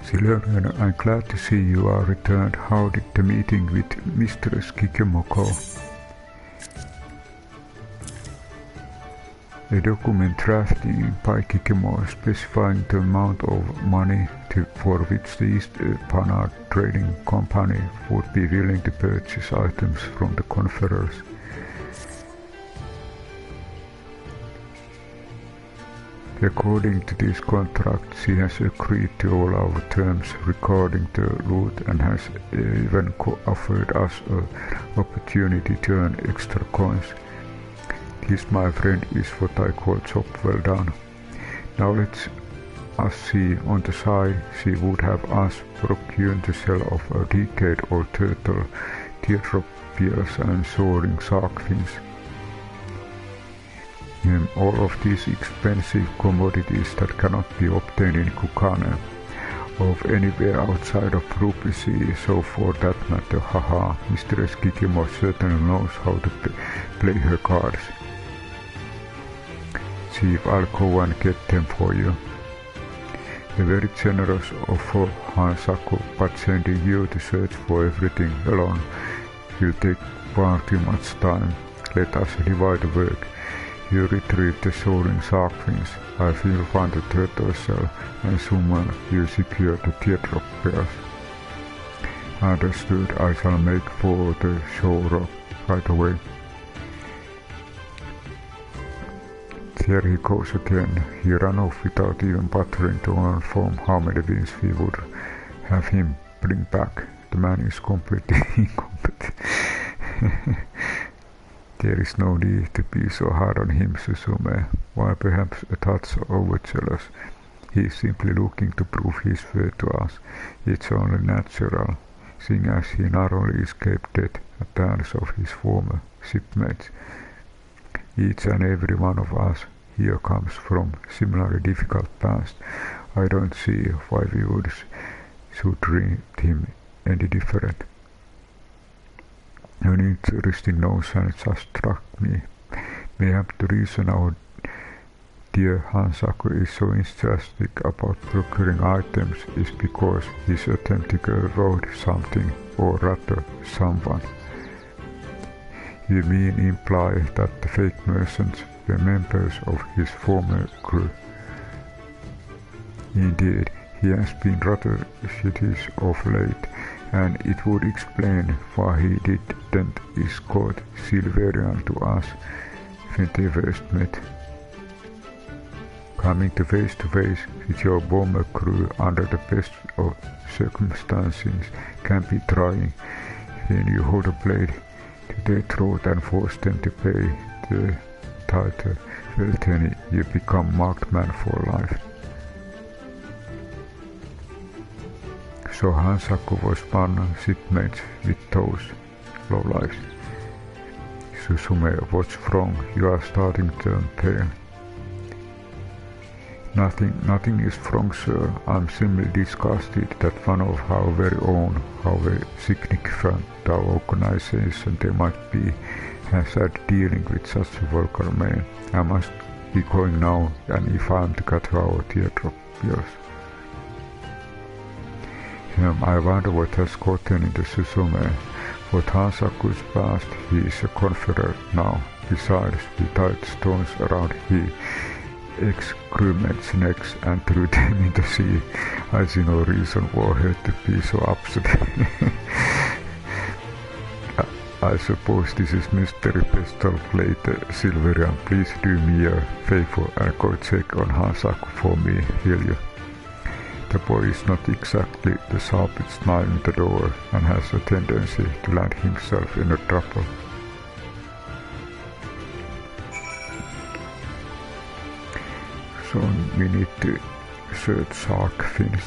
Silurian, I'm glad to see you are returned. How did the meeting with Mistress Kikimo go? A document drafted by Kikimo specifying the amount of money for which the East Panhard Trading Company would be willing to purchase items from the Confederacy. According to this contract, she has agreed to all our terms regarding the loot and has even offered us an opportunity to earn extra coins. This, my friend, is what I call job well done. Now let's us see. On the side, she would have us procure the sale of a decade-old turtle, teardrop pearls and soaring shark fins. All of these expensive commodities that cannot be obtained in Kukane of anywhere outside of Rupee Sea, so for that matter, haha, Mistress Kikimo certainly knows how to play her cards. Chief, I'll go and get them for you. A very generous offer, Hansaku, but sending you to search for everything alone will take far too much time. Let us divide the work. You retrieve the soaring shark fins, I will find the turtle shell, and someone will secure the teardrop pearls. Understood, I shall make for the shore right away. There he goes again. He ran off without even bothering to inform how many wins we would have him bring back. The man is completely incompetent. There is no need to be so hard on him, Suzume. While perhaps a touch overzealous, he is simply looking to prove his worth to us. It's only natural, seeing as he narrowly escaped death at the hands of his former shipmates. Each and every one of us here comes from similarly difficult past. I don't see why we should treat him any different. An interesting notion just struck me. Maybe the reason our dear Hansaku is so enthusiastic about procuring items is because he's attempting to avoid something, or rather someone. You mean imply that the fake merchants were members of his former crew? Indeed, he has been rather skittish of late, and it would explain why he didn't escort Silverian to us when they first met. Coming to face with your bomber crew under the best of circumstances can be trying when you hold a blade to their throat and force them to pay the title. Well then you become marked man for life. So Hansaku was one shipmate with those lowlifes. Suzume, what's wrong? You are starting to turn pale. Nothing is wrong, sir. I'm simply disgusted that one of our very own, however significant our organization they might be, has had dealing with such a vulgar man. I must be going now, and if I'm to cut our teardrop bills. I wonder what has gotten into Suzume. For Hansaku's past, he is a Confederate now. Besides, we tied stones around his ex-crewmates' necks and threw them in the sea. I see no reason for her to be so upset. I suppose this is mystery pistol later. Silverian, please do me a favor and go check on Hansaku for me, will you? The boy is not exactly the sharpest knife in the door and has a tendency to land himself in a trouble. So we need to search shark fins.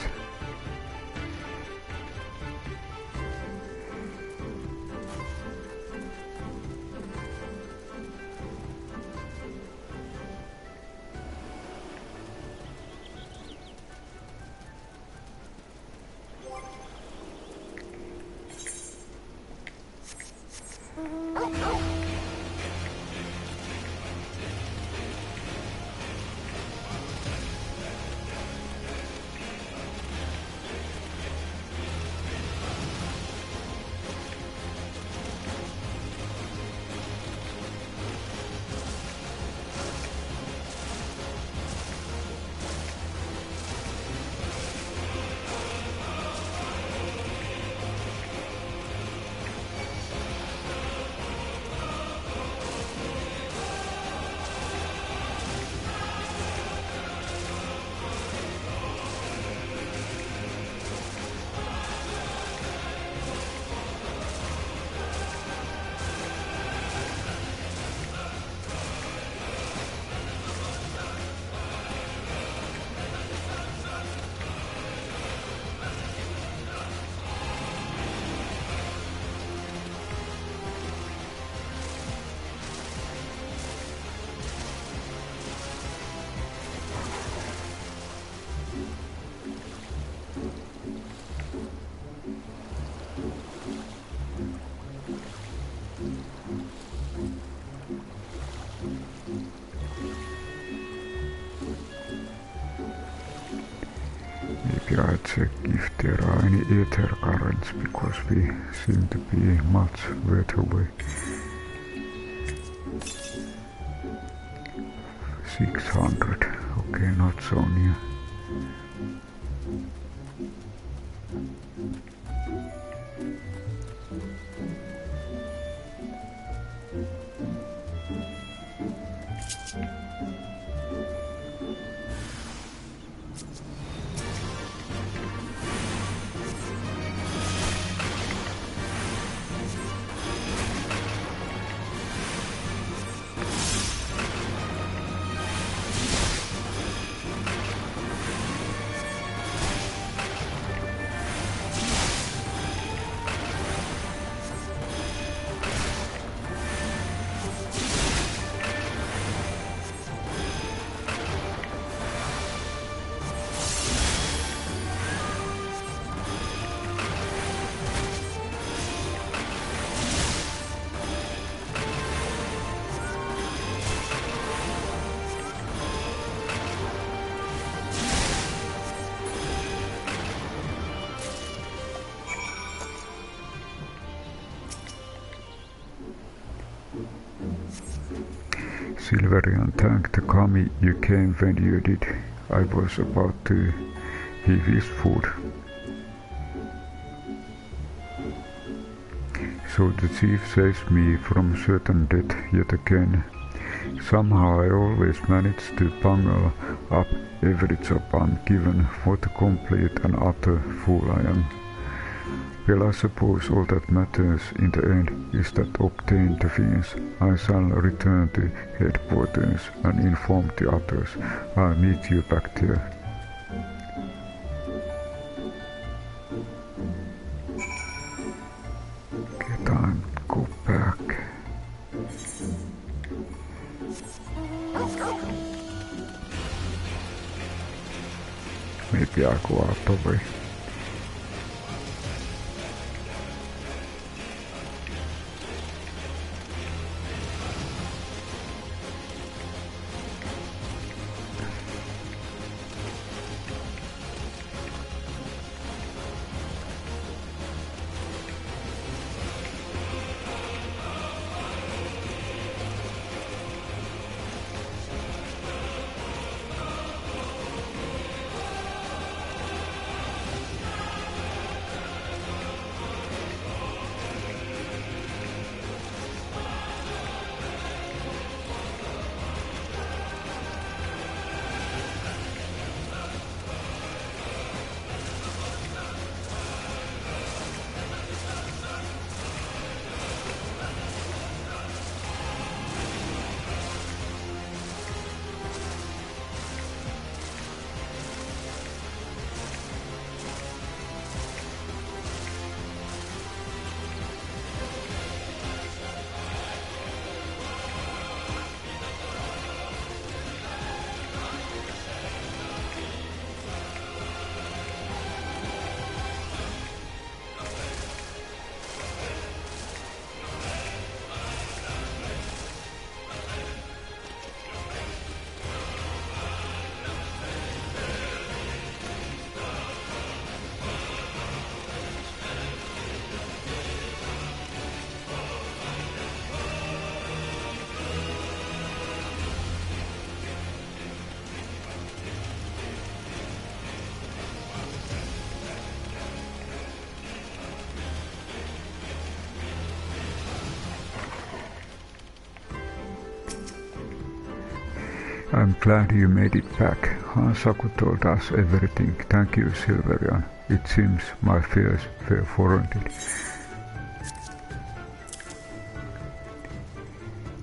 Maybe I check if there are any Aether currents, because we seem to be much further away. 600, okay, not so near. Silverian thanked Kami you came when you did. I was about to give his food. So the chief saved me from certain death yet again. Somehow I always manage to bungle up every job I'm given. What a complete and utter fool I am. Well, I suppose all that matters in the end is that obtain the things. I shall return to headquarters and inform the others. I'll meet you back there. Okay, time to go back. Maybe I'll go out the way. I'm glad you made it back. Hansaku told us everything. Thank you, Silverian. It seems my fears were warranted.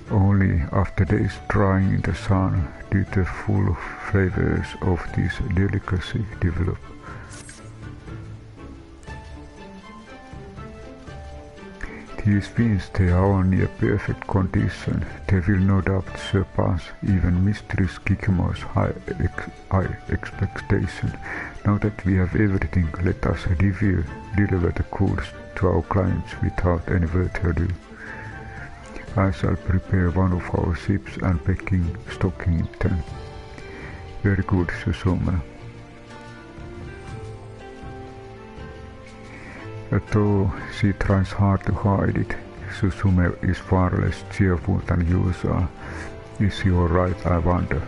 Only after days drying in the sun did the full flavors of this delicacy develop. These beans, they are near perfect condition. They will no doubt surpass even Mistress Kikimo's high expectation. Now that we have everything, let us deliver the goods to our clients without any further ado. I shall prepare one of our ships and begin stocking them. Very good, Susumu. Though she tries hard to hide it, Susumu is far less cheerful than usual. Is she alright, I wonder?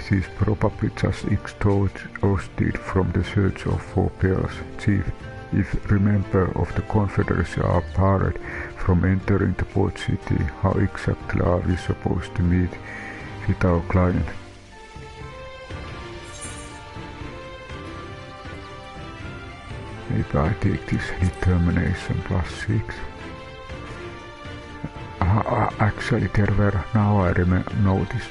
She's probably just exhausted from the search of 4 pearls. Chief, if remember of the Confederacy are barred from entering the port city, how exactly are we supposed to meet with our client? Maybe I take this determination +6. Actually, there were, now I noticed.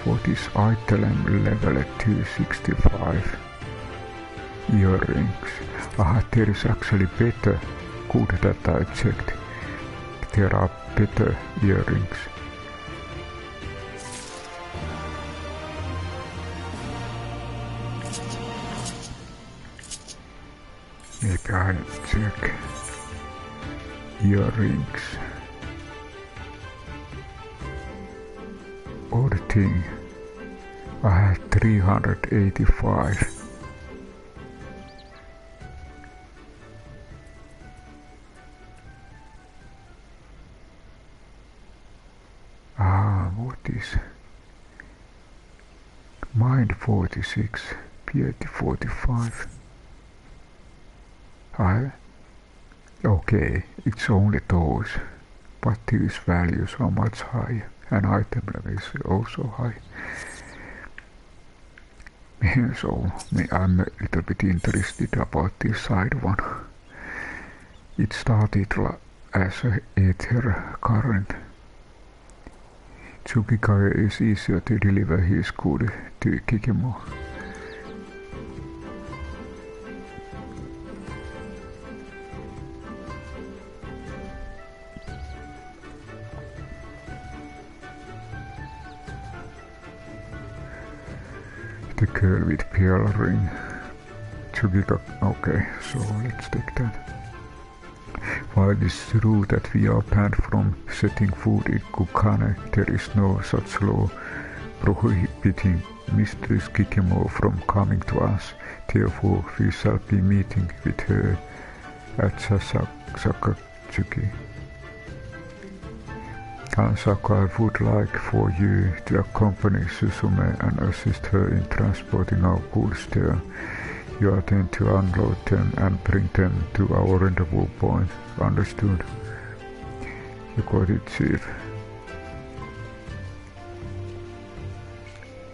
For this item level at 265 earrings. There is actually better. Good that I checked. There are better earrings. Maybe I check earrings. Odd thing, I had 385. what is Mind 46, Piety 45. Okay, it's only those, but these values are much higher, and item level is also high. So I'm a little bit interested about this side one. It started as a Aether current. Tsukikage is easier to deliver his good to Kikimo. The girl with pearl ring. Tsukikage. Okay, so let's take that. While it is true that we are banned from setting food in Kukane, there is no such law prohibiting Mistress Kikimo from coming to us. Therefore, we shall be meeting with her at Sakatsuki. Hansaka, I would like for you to accompany Suzume and assist her in transporting our goods there. You are then to unload them and bring them to our rendezvous point. Understood? You got it, Chief.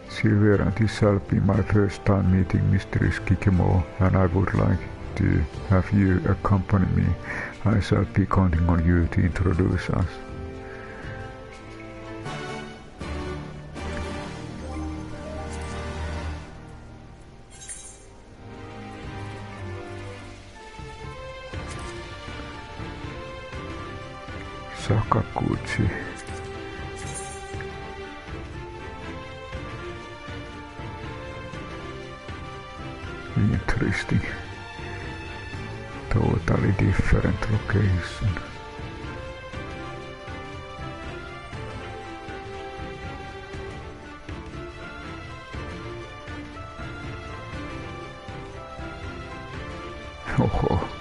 Silver, this shall be my first time meeting Mistress Kikimo, and I would like to have you accompany me. I shall be counting on you to introduce us. Sakaguchi. Interesting. Totally different location. Oh.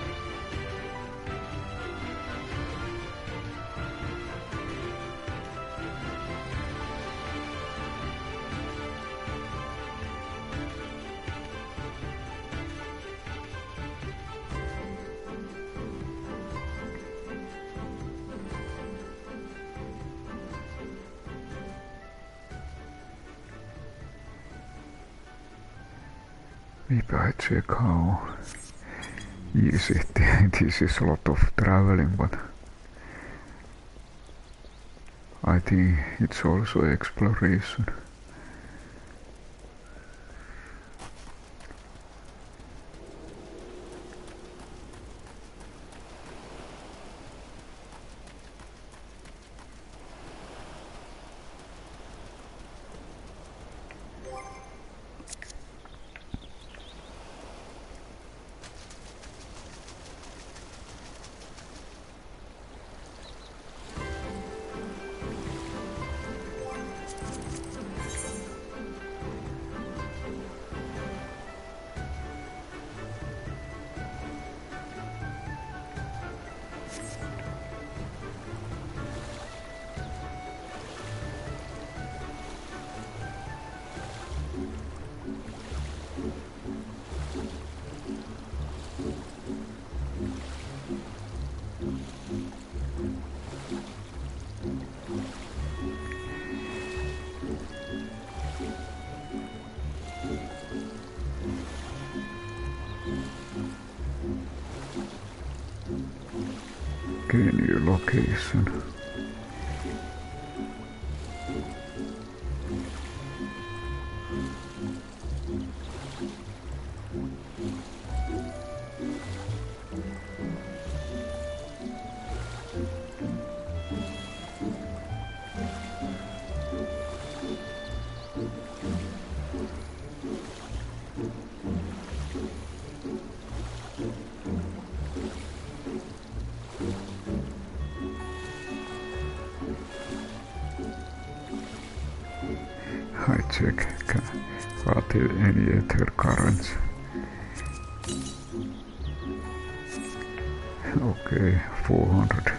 Maybe I check how easy this is. A lot of traveling, but I think it's also exploration. New location. I check are there any Aether currents. Okay, 400.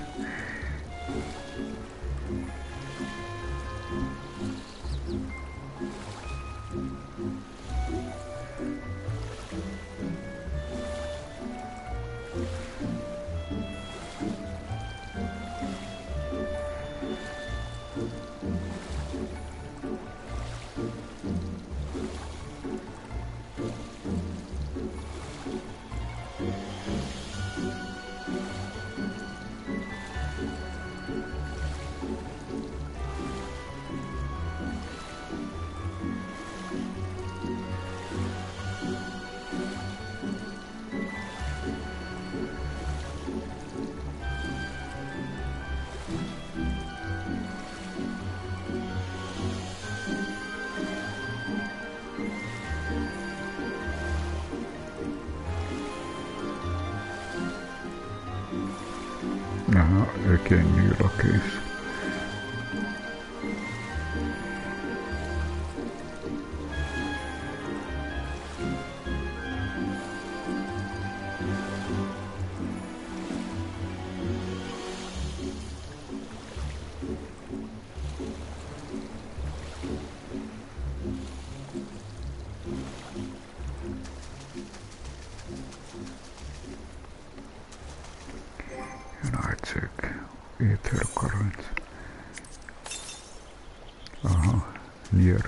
Again new location. And I check Aether current. Near.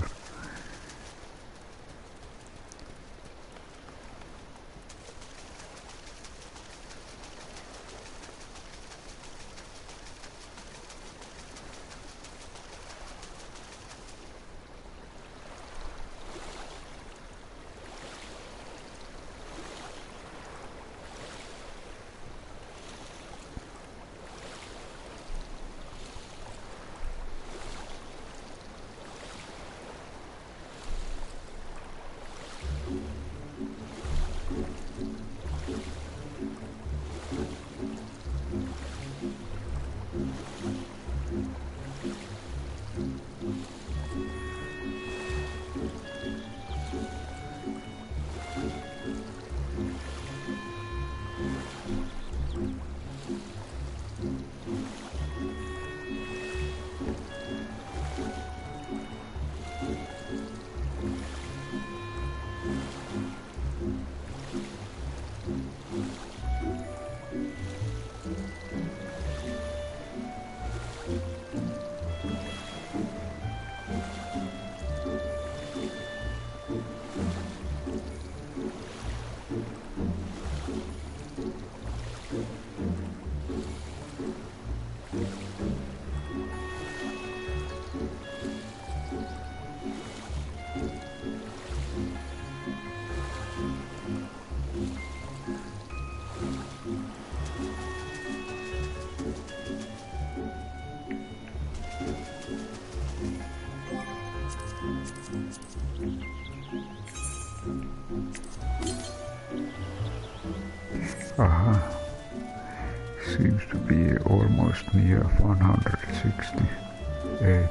Seems to be almost near 168.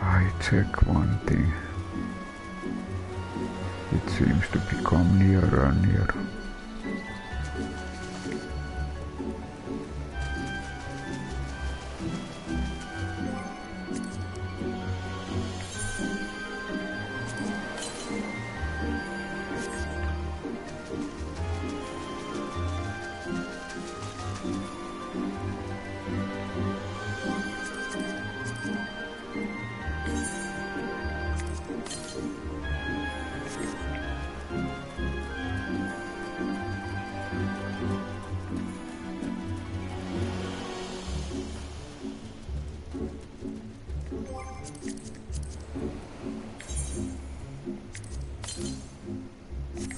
I check one thing. It seems to become nearer and nearer.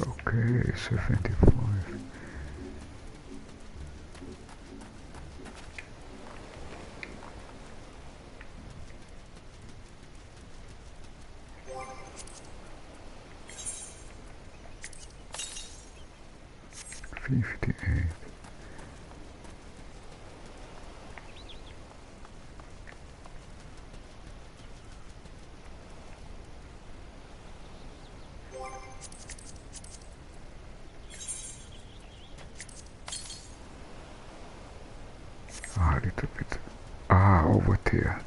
Okay, 75. A little bit. Over there.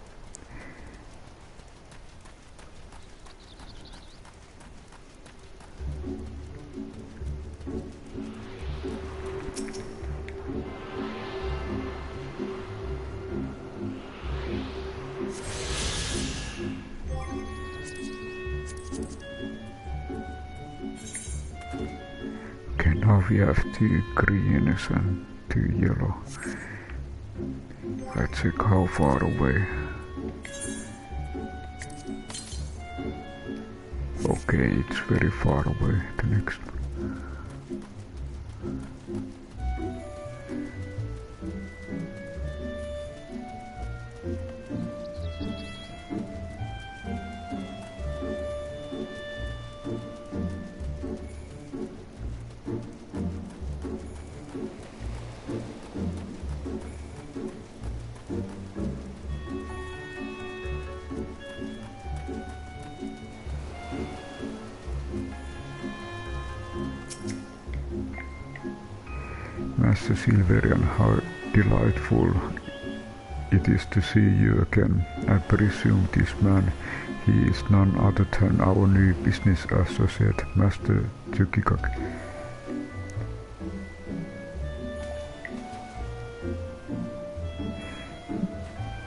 Okay, now we have 2 greens and 2 yellow. Let's check how far away. Okay, it's very far away, the next one. Master Silverian, how delightful it is to see you again. I presume this man, he is none other than our new business associate, Master Tsukikage.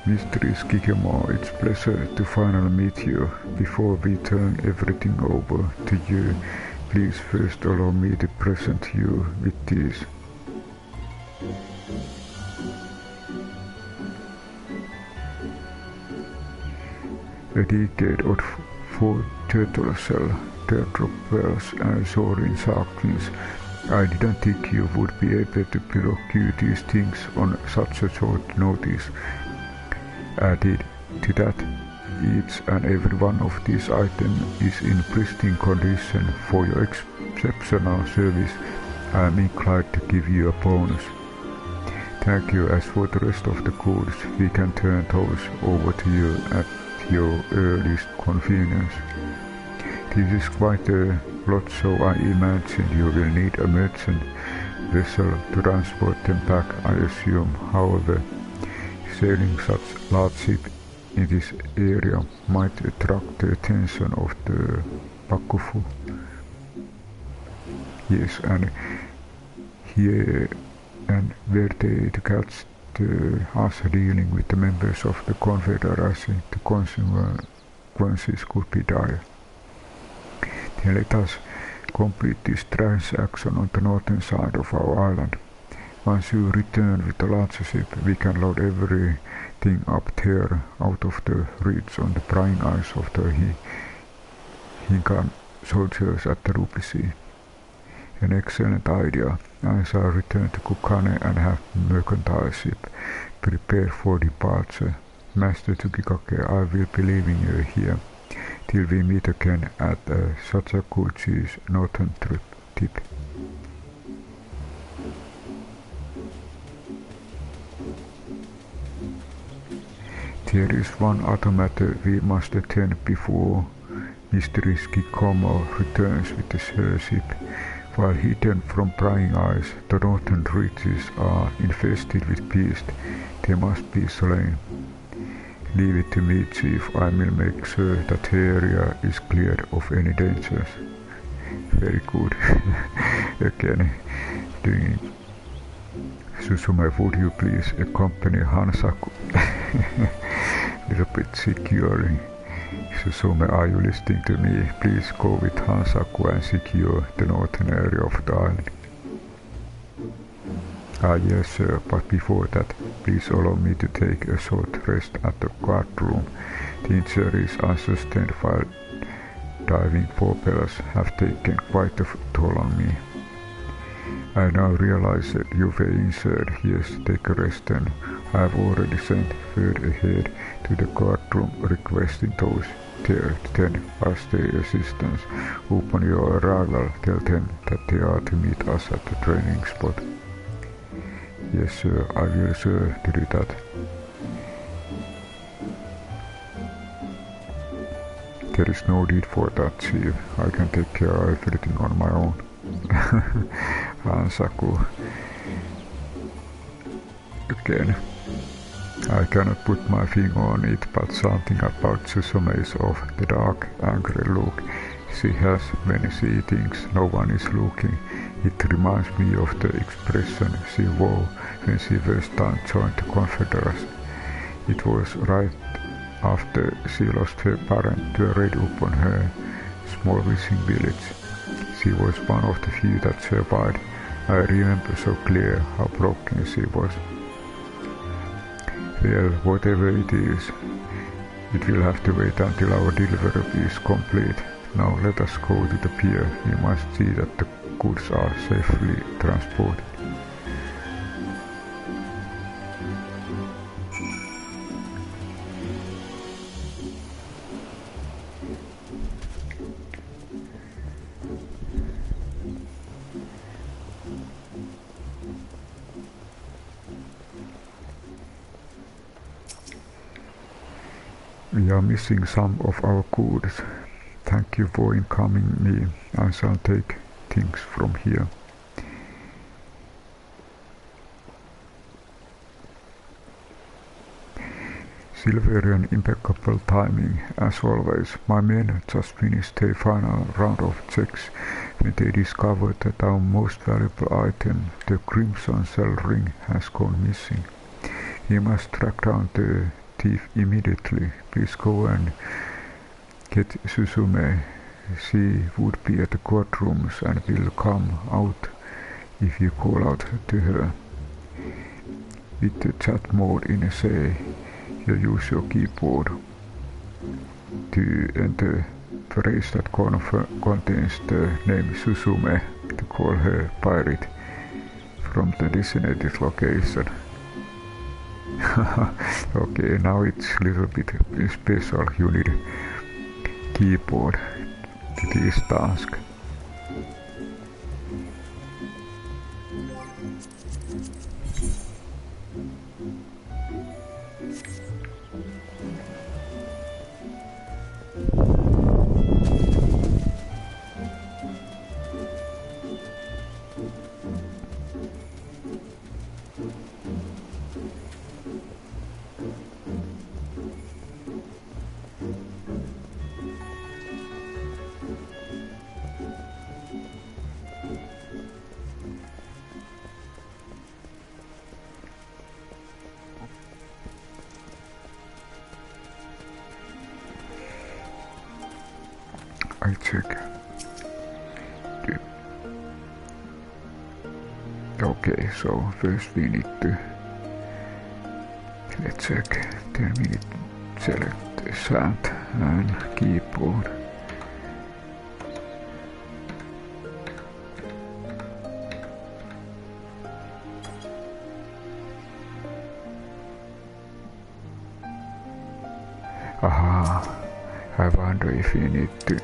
Mistress Kikemo, it's a pleasure to finally meet you. Before we turn everything over to you, please first allow me to present you with these. A decade of 4 turtle shell, teardrop wells and soaring sharklings. I didn't think you would be able to procure these things on such a short notice. Added to that, each and every one of these items is in pristine condition. For your exceptional service, I am inclined to give you a bonus. Thank you. As for the rest of the goods, we can turn those over to you at your earliest convenience. This is quite a lot, so I imagine you will need a merchant vessel to transport them back, I assume. However, sailing such large ship in this area might attract the attention of the Bakufu. Yes, and here and were they to catch us dealing with the members of the Confederacy, the consequences could be dire. Then let us complete this transaction on the northern side of our island. Once you return with the larger ship, we can load everything up there out of the reach on the prying eyes of the Hinkan soldiers at the Ruby Sea. An excellent idea. I shall return to Kukane and have mercantile ship prepared for departure. Master Tsukikage, I will be leaving you here till we meet again at Sachaguchi's northern tip. There is one other matter we must attend before Mistress Kikomo returns with her ship. While hidden from prying eyes, the northern reaches are infested with beasts. They must be slain. Leave it to me, Chief. I will make sure that the area is cleared of any dangers. Very good. Again, doing Susume, would you please accompany Hansaku? Little bit securely. Susume, are you listening to me? Please go with Hansaku and secure the northern area of the island. Yes, sir, but before that, please allow me to take a short rest at the guard room. The injuries I sustained while diving propellers have taken quite a toll on me. I now realize that you were injured. Yes, take a rest then. I have already sent word ahead to the guard room requesting those there to then as their assistants. Upon your arrival, tell them that they are to meet us at the training spot. Yes, sir, I will sure to do that. There is no need for that, Chief. I can take care of everything on my own. Hansaku. Again. I cannot put my finger on it, but something about Susume is off. The dark, angry look she has when she thinks no one is looking. It reminds me of the expression she wore when she first time joined the Confederacy. It was right after she lost her parent to a raid upon her small fishing village. She was one of the few that survived. I remember so clear how broken she was. Well, whatever it is, it will have to wait until our delivery is complete. Now let us go to the pier. We must see that the goods are safely transported. We are missing some of our goods. Thank you for incoming me. I shall take things from here. Silverian impeccable timing, as always. My men just finished a final round of checks when they discovered that our most valuable item, the Crimson Cell Ring, has gone missing. We must track down the thief immediately. Please go and get Suzume. She would be at the courtrooms and will come out if you call out to her. With the chat mode in say, you use your keyboard to enter the phrase that contains the name Suzume to call her pirate from the designated location. Okay, now it's a little bit special. You need keyboard to this task. I check. Okay, so first we need to let's check. Then we need to select the sand and keyboard. Aha, I wonder if we need to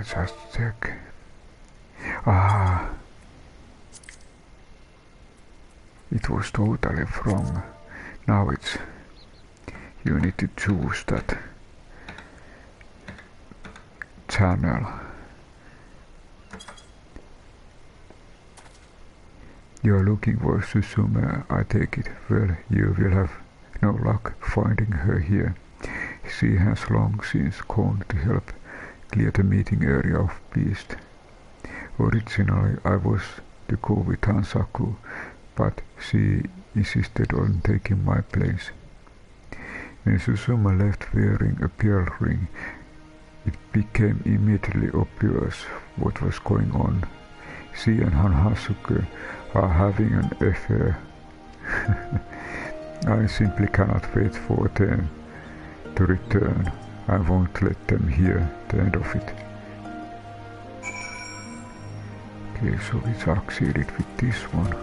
just check. Ah, it was totally wrong. Now it's you need to choose that channel. You're looking for Suzume, I take it. Well, you will have no luck finding her here. She has long since gone to help clear the meeting area of Beast. Originally I was to go with Hansaku, but she insisted on taking my place. When Suzume left wearing a pearl ring, it became immediately obvious what was going on. She and Hansaku are having an affair. I simply cannot wait for them to return. I won't let them hear the end of it. Okay, so we succeeded with this one.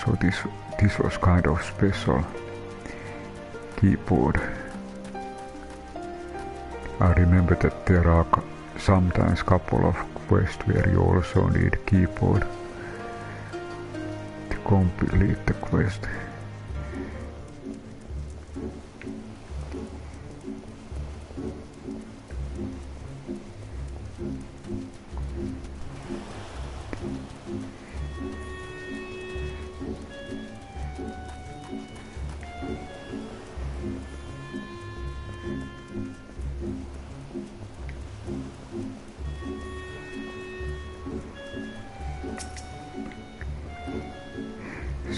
So this was kind of special keyboard. I remember that there are sometimes couple of quests where you also need keyboard to complete the quest.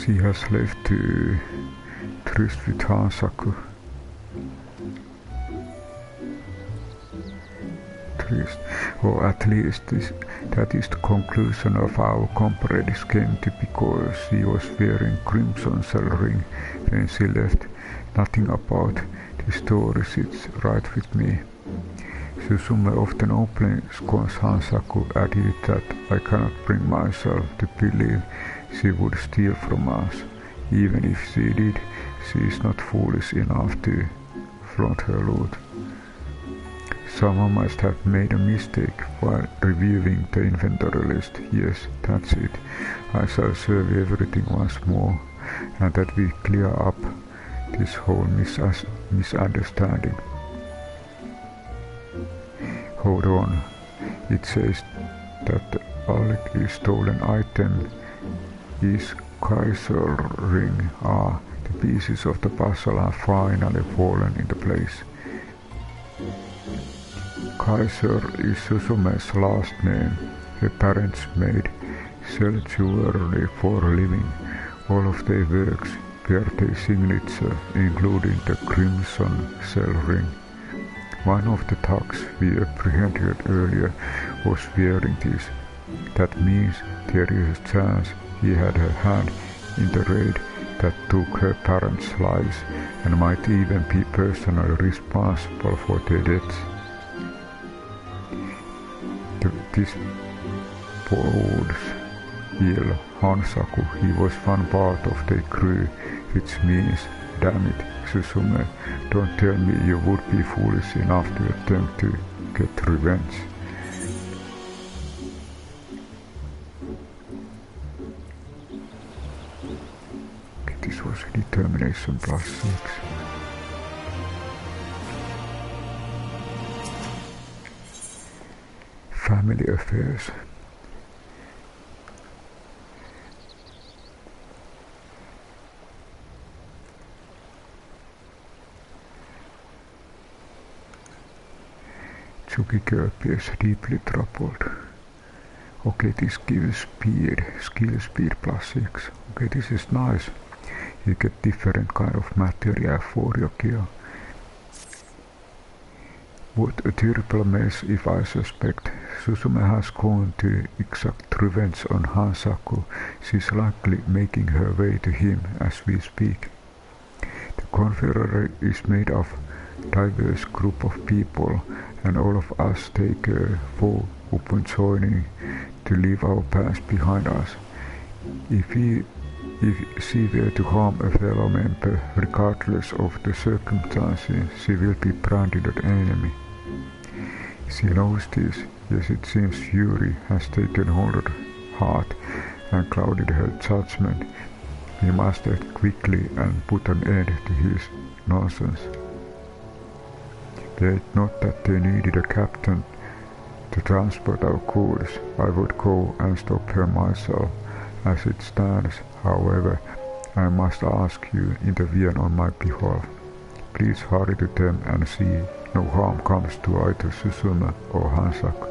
She has left to tryst with Hansaku. Tryst, or at least that is the conclusion of our comrade's game, because she was wearing Crimson Cell Ring when she left. Nothing about The story sits right with me. Suzume often openly scorns Hansaku, added that I cannot bring myself to believe she would steal from us. Even if she did, she is not foolish enough to flaunt her loot. Someone must have made a mistake while reviewing the inventory list. Yes, that's it. I shall survey everything once more, and that will clear up this whole misunderstanding. Hold on. It says that the allegedly stolen item is Kaiser ring. The pieces of the puzzle have finally fallen into place. Kaiser is Suzume's last name. Her parents made sell jewelry for a living. All of their works bear their signature, including the Crimson Cell ring. One of the thugs we apprehended earlier was wearing this. That means there is a chance he had a hand in the raid that took her parents' lives and might even be personally responsible for their deaths. This bodes ill Hansaku. He was one part of the crew, which means, damn it, Suzume, don't tell me you would be foolish enough to attempt to get revenge. Okay, this was determination +6. Family affairs. Tsukiko appears deeply troubled. Okay, this gives skill speed +6. Okay, this is nice. You get different kind of material for your gear. What a terrible mess if I suspect Suzume has gone to exact revenge on Hansaku. She's likely making her way to him as we speak. The Confederate is made of diverse group of people, and all of us take a vow upon joining to leave our past behind us. If she were to harm a fellow member, regardless of the circumstances, she will be branded an enemy. She knows this, yes, it seems fury has taken hold of her heart and clouded her judgment. We must act quickly and put an end to his nonsense. Were it not that they needed a captain to transport our goods, I would go and stop her myself. As it stands, however, I must ask you to intervene on my behalf. Please hurry to them and see no harm comes to either Suzume or Hansaku.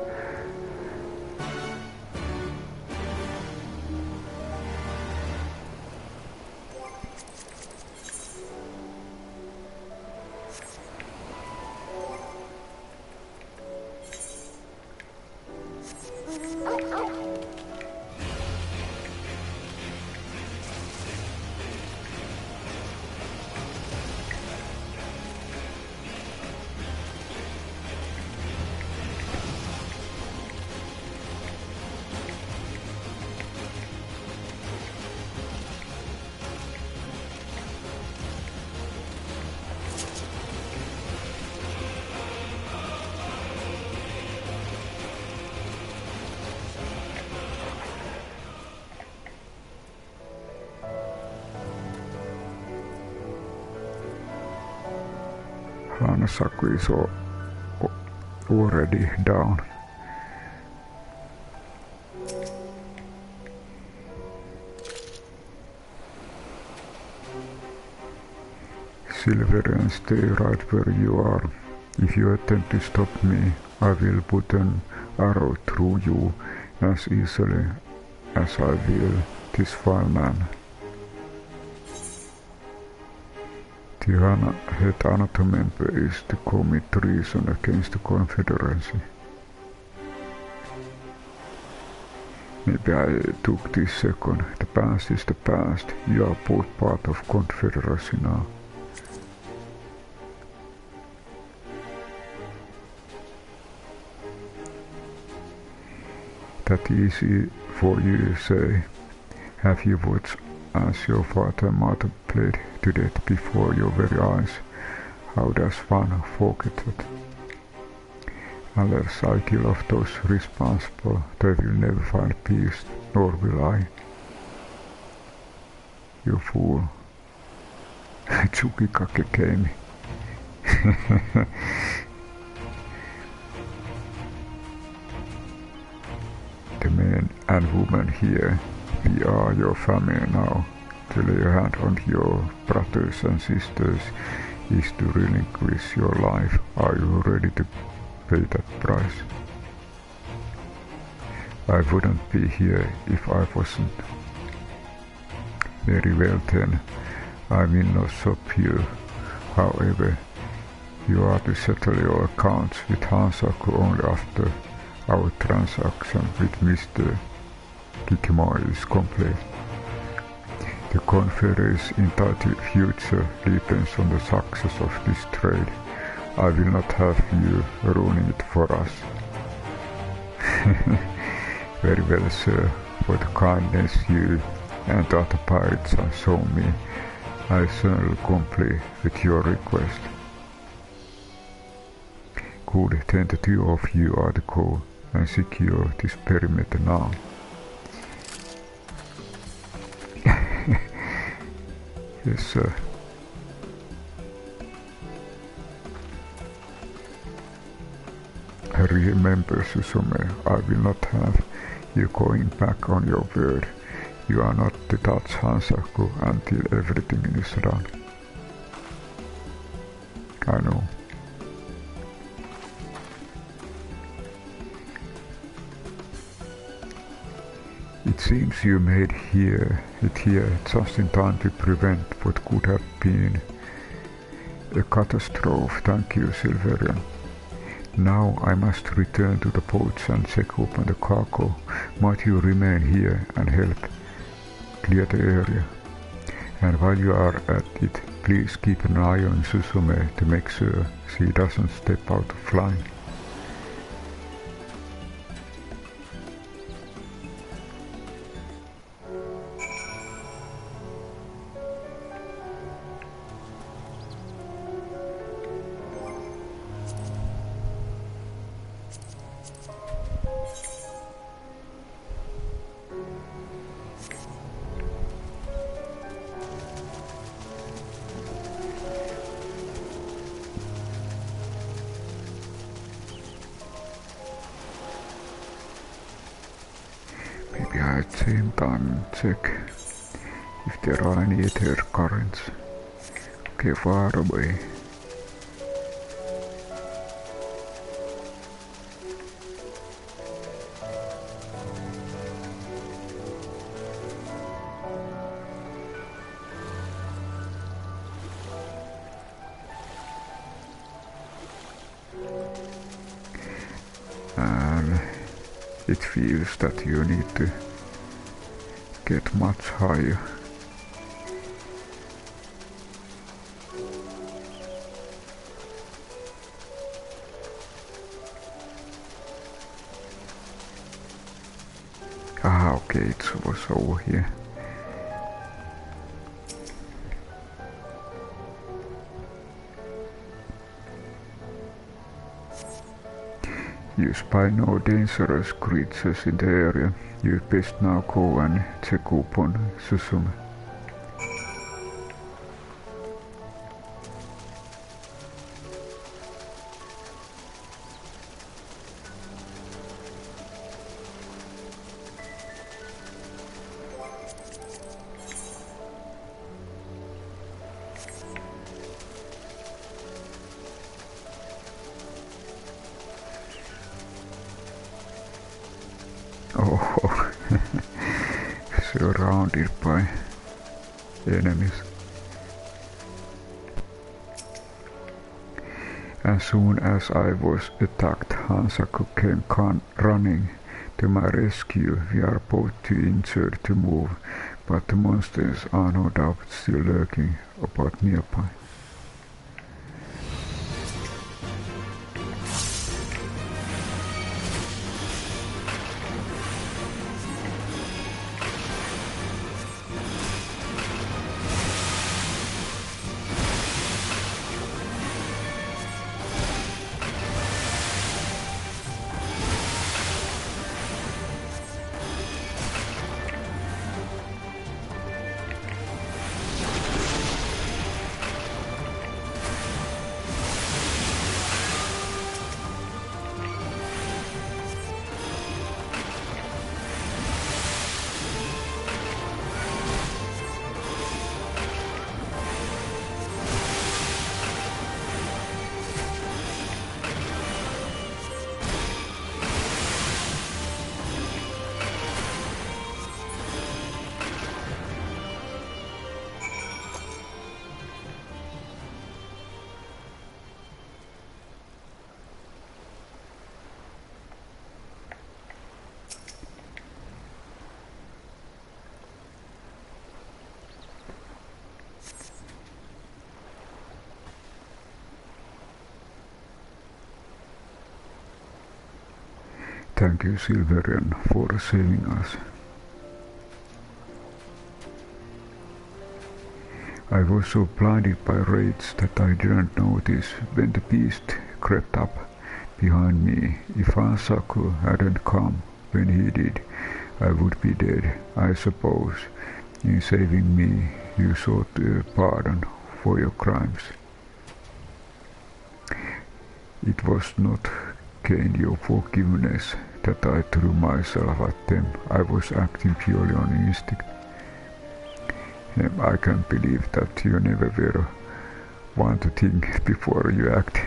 Hansaku is already down. Silverian, stay right where you are. If you attempt to stop me, I will put an arrow through you as easily as I will this vile man. The head another member is to commit treason against the Confederacy. Maybe I took this second. The past is the past. You are both part of Confederacy now. That easy for you to say. Have you watched as your father and mother bled to death before your very eyes? How does one forget that? Unless I kill off those responsible, they will never find peace, nor will I. You fool. Tsukikake came. The men and women here, we are your family now. To lay a hand on your brothers and sisters is to relinquish your life. Are you ready to pay that price? I wouldn't be here if I wasn't. Very well then, I will not stop you. However, you are to settle your accounts with Hansaku only after our transaction with Mr. Kikimori is complete. The Confederate's entire future depends on the success of this trade. I will not have you ruining it for us. Very well, sir. For the kindness you and the other pirates have shown me, I certainly comply with your request. Good, then the two of you are to go and secure this perimeter now. Yes, sir. Remember, Susume, I will not have you going back on your word. You are not to touch Hansaku until everything is done. I know. It seems you made it here just in time to prevent what could have been a catastrophe. Thank you, Silverian. Now I must return to the boats and check open the cargo. Might you remain here and help clear the area? And while you are at it, please keep an eye on Susume to make sure she doesn't step out of line. At the same time, check if there are any Aether currents. Okay, far away. And it feels that you need to get much higher. Ah, okay, it was over here. You spy no dangerous creatures in the area. You best now go and check upon Susume. Oh, surrounded by enemies. As soon as I was attacked, Hansaku came running to my rescue. We are both too injured to move, but the monsters are no doubt still lurking about nearby. Thank you, Silverian, for saving us. I was so blinded by rage that I didn't notice when the beast crept up behind me. If Ansaku hadn't come when he did, I would be dead, I suppose. In saving me, you sought pardon for your crimes. It was not gain your forgiveness that I threw myself at them. I was acting purely on instinct. I can't believe that you never were one to think before you act.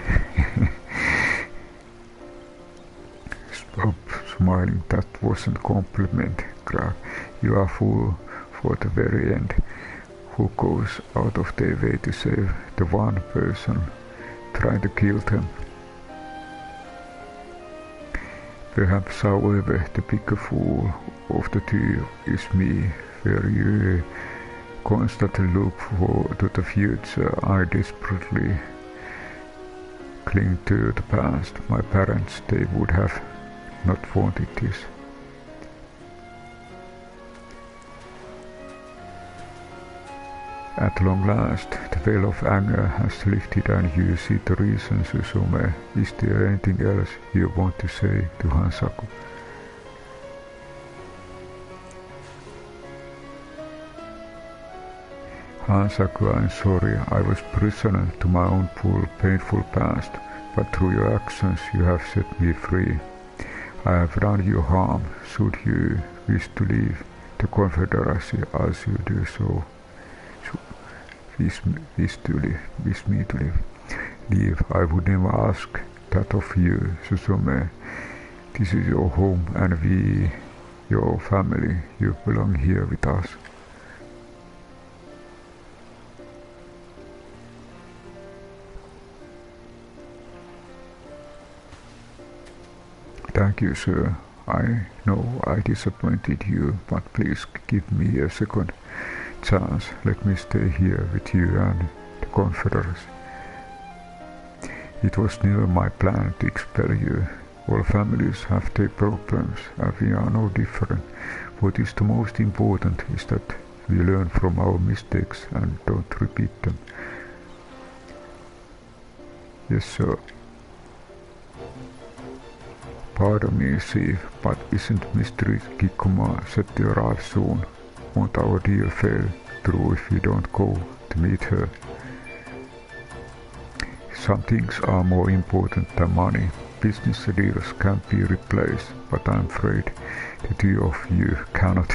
Stop smiling, that wasn't a compliment, Graf. You are fool for the very end. Who goes out of their way to save the one person trying to kill them? Perhaps, however, the bigger fool of the two is me, where you constantly look to the future. I desperately cling to the past. My parents, they would have not wanted this. At long last, the veil of anger has lifted and you see the reason, Suzume. Is there anything else you want to say to Hansaku? Hansaku, I'm sorry, I was prisoner to my own poor, painful past, but through your actions you have set me free. I have done you harm. Should you wish to leave the Confederacy as you do so, wish me to leave. I would never ask that of you, Suzume. This is your home and we, your family, you belong here with us. Thank you, sir. I know I disappointed you, but please give me a second chance. Let me stay here with you and the Confederacy. It was never my plan to expel you. All families have their problems, and we are no different. What is the most important is that we learn from our mistakes and don't repeat them. Yes, sir. Pardon me, Chief, but isn't Mystery Kikuma set to arrive soon? Won't our deal fail through if we don't go to meet her? Some things are more important than money. Business deals can be replaced, but I'm afraid the two of you cannot.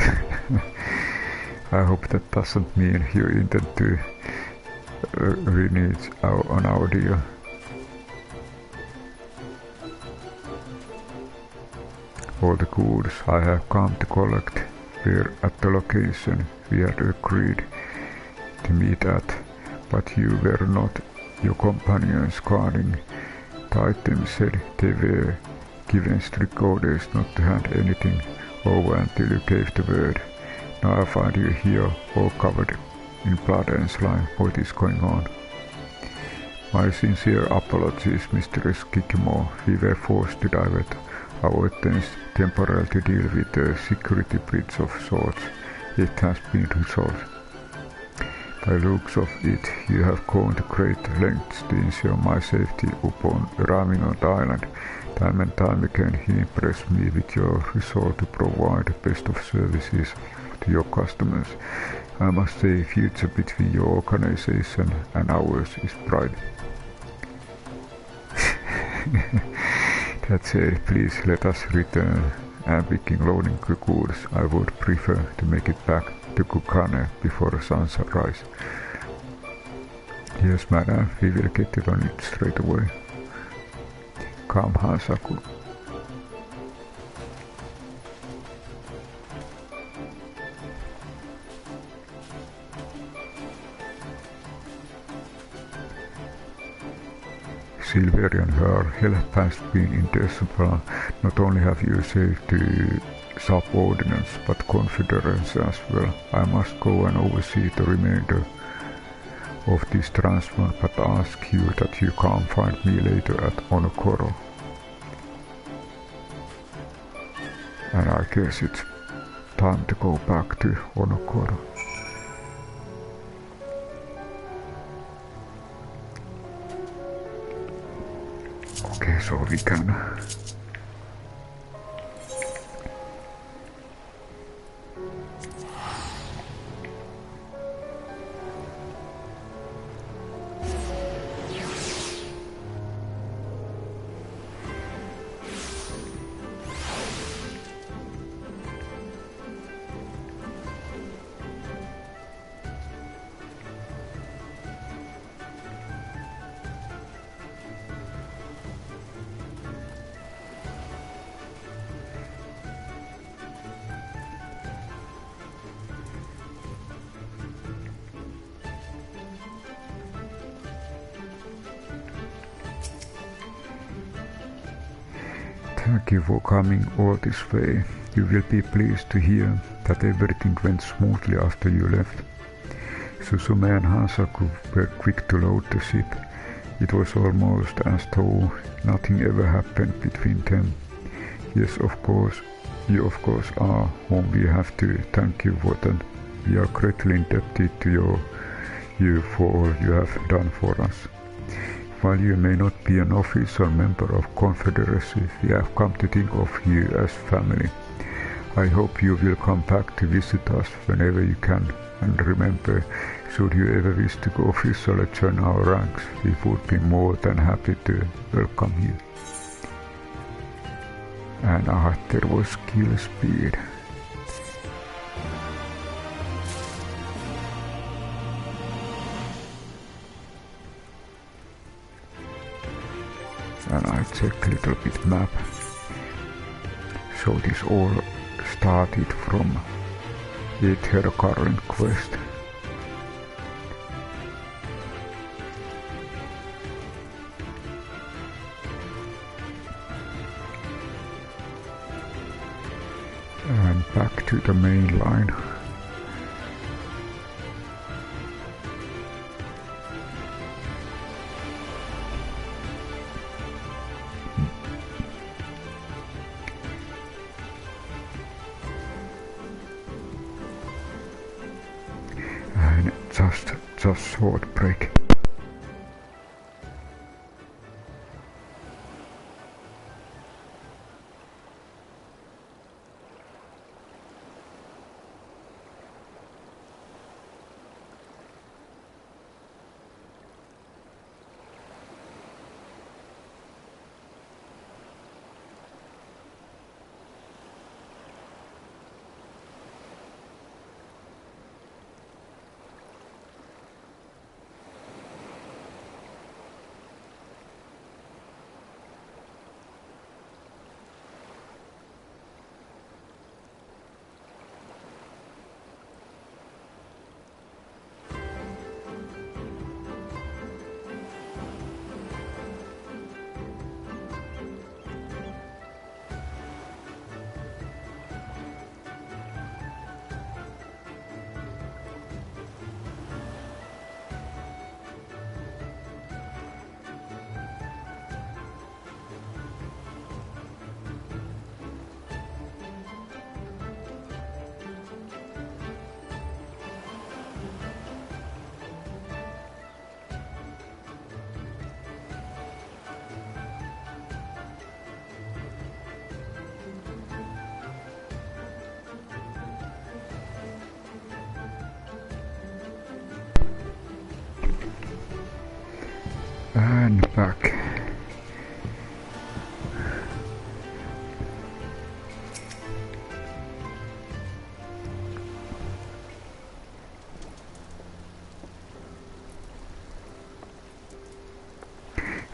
I hope that doesn't mean you intend to renege on our deal. All the goods I have come to collect were at the location we had agreed to meet at, but you were not. Your companions guarding the items said they were given strict orders not to hand anything over until you gave the word. Now I find you here, all covered in blood and slime. What is going on? My sincere apologies, Mr. Kikimo. We were forced to divert our attention temporarily to deal with a security breach of sorts. It has been resolved. By looks of it, you have gone to great lengths to ensure my safety upon arriving on the island. Time and time again you impress me with your resolve to provide the best of services to your customers. I must say, the future between your organization and ours is bright. That said, please let us return and begin loading the goods. I would prefer to make it back to Kukane before sunrise. Yes, madam, we will get it on it straight away. Come, Hansaku. Silverian, her help has been indispensable. Not only have you saved the subordinates, but Confederates as well. I must go and oversee the remainder of this transfer, but ask you that you come find me later at Onokoro. And I guess it's time to go back to Onokoro. Okay, so we can Thank you for coming all this way. You will be pleased to hear that everything went smoothly after you left. Suzume and Hansaku were quick to load the ship. It was almost as though nothing ever happened between them. Yes, of course, you of course are whom we have to thank you for that. We are greatly indebted to you for all you have done for us. While you may not be an official member of Confederacy, we have come to think of you as family. I hope you will come back to visit us whenever you can, and remember, should you ever wish to go officially join our ranks, we would be more than happy to welcome you. And Aether was kill speed. And I check a little bit map. So this all started from Aether current quest. And back to the main line. Just short break. And back.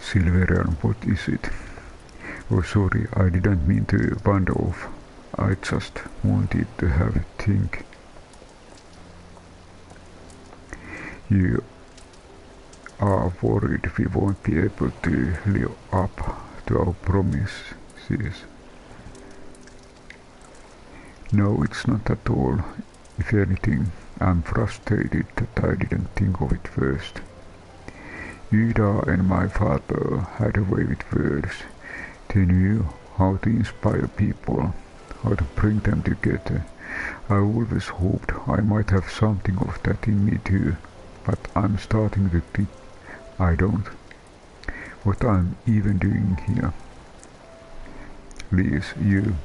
Silverian, what is it? Oh, sorry, I didn't mean to wander off. I just wanted to have a think. You are worried we won't be able to live up to our promises. No, it's not at all. If anything, I'm frustrated that I didn't think of it first. Ida and my father had a way with words. They knew how to inspire people, how to bring them together. I always hoped I might have something of that in me too, but I'm starting to think I don't. What I'm even doing here. Please, you.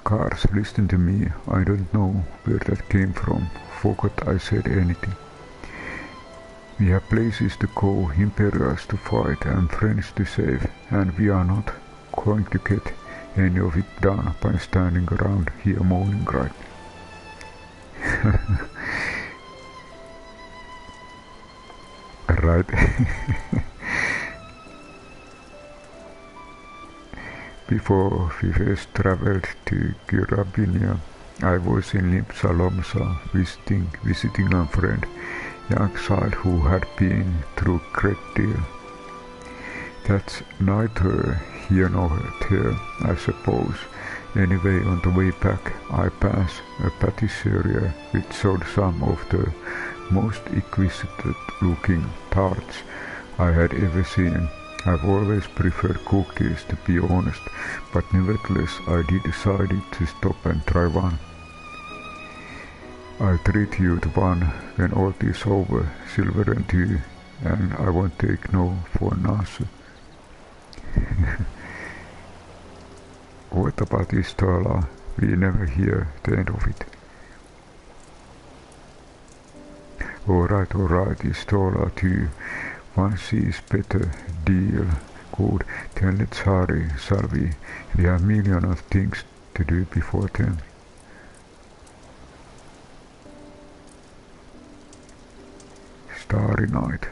Cars, listen to me. I don't know where that came from. Forgot I said anything. We have places to go, Imperials to fight, and friends to save, and we are not going to get any of it done by standing around here moaning, right? Right. Before we first traveled to Kirabinia, I was in Limsa visiting a friend, young child who had been through a great deal. That's neither here nor there, I suppose. Anyway, on the way back, I passed a patisserie which sold some of the most exquisite-looking tarts I had ever seen. I've always preferred cookies, to be honest, but nevertheless I decided to stop and try one. I'll treat you to one when all this over, Silver and you, and I won't take no for an answer. What about Istala? We never hear the end of it. Alright, Istala too. One sees better deal. Good, then let's hurry, shall we? We have a million of things to do before then. Starry night.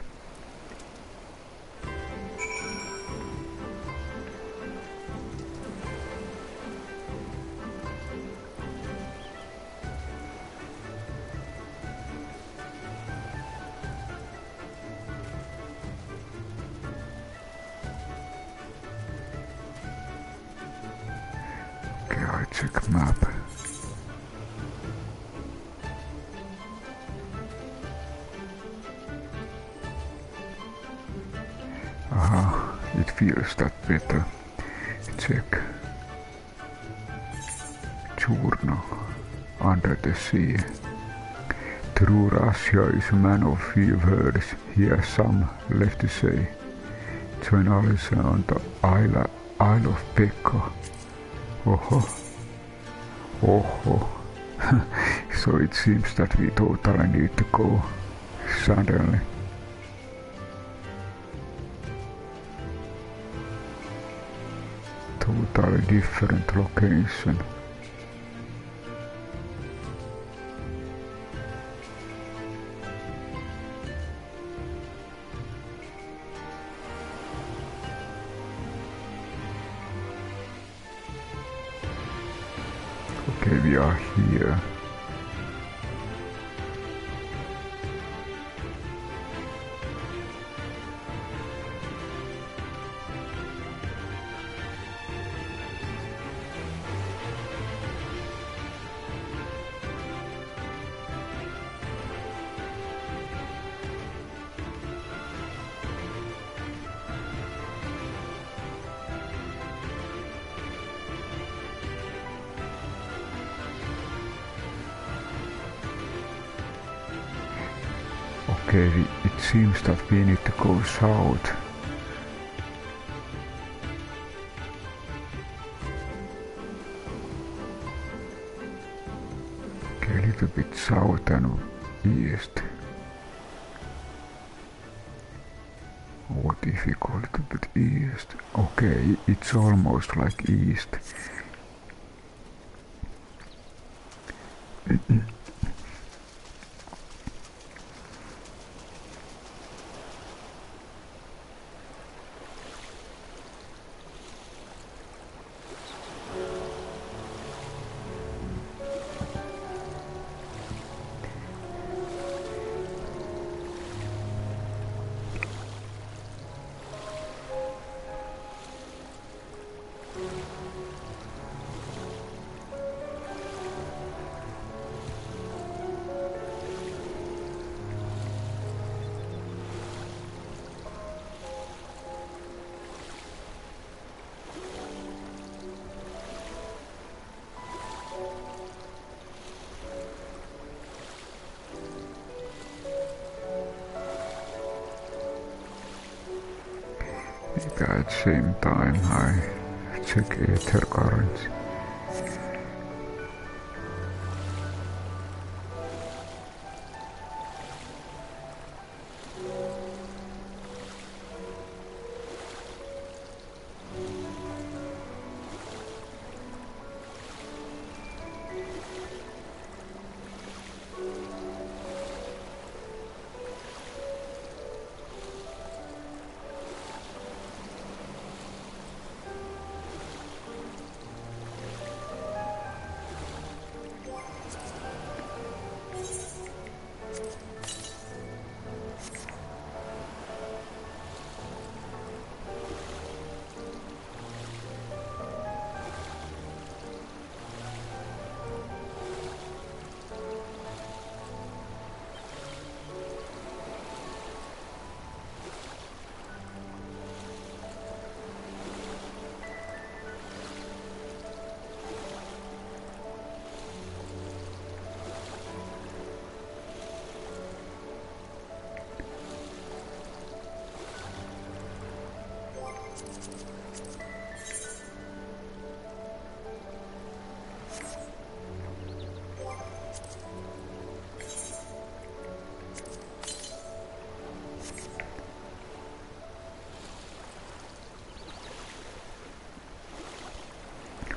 Okay, I check map. Aha, it feels that better. Check. Churno, under the sea. True Russia is a man of few words. He has some left to say. Join Alisae on the Isle of Pekka. Oho. Oho. So it seems that we totally need to go. Suddenly. Totally different location. Okay, we are here. Okay, it seems that we need to go south. Okay, a little bit south and east. What if we go a little bit east? Okay, it's almost like east. Maybe at the same time I check Aether currents.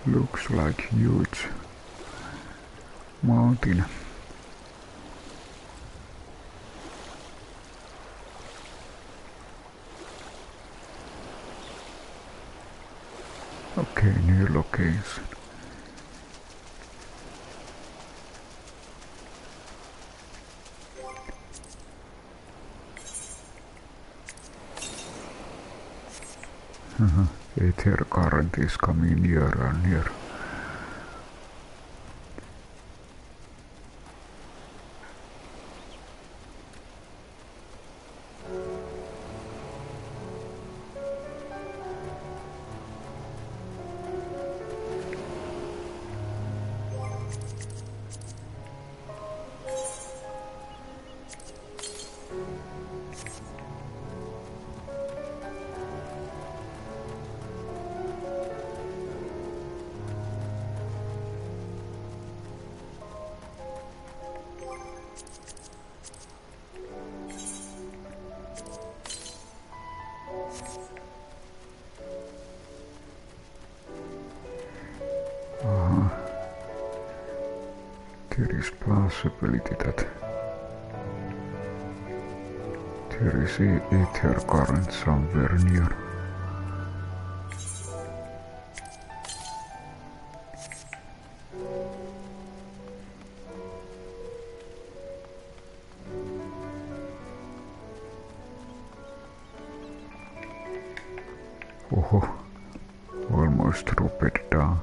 Looks like huge mountain. Okay, new location. Aether current is coming nearer and nearer. There is possibility that there is a Aether current somewhere near. Oh, almost dropped down.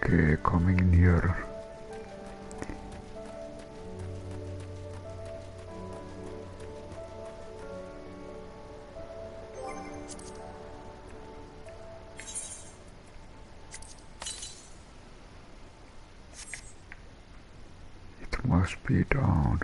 Okay, coming nearer. It must be down.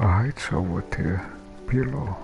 Ah, it's over there, below.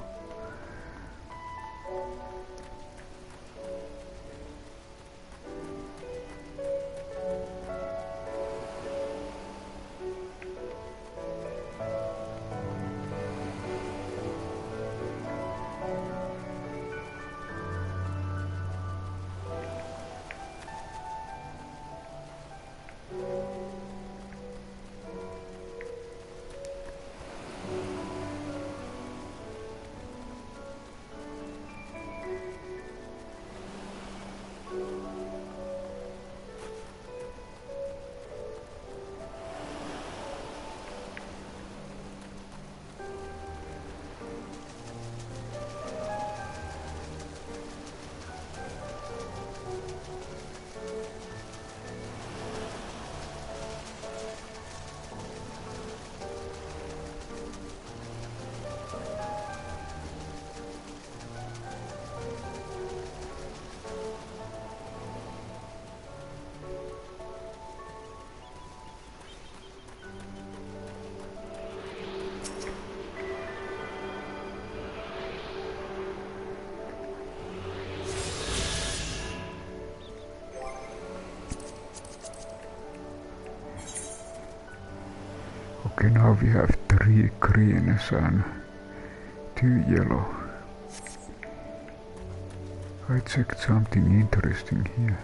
Okay, now we have 3 greens and 2 yellow. I checked something interesting here.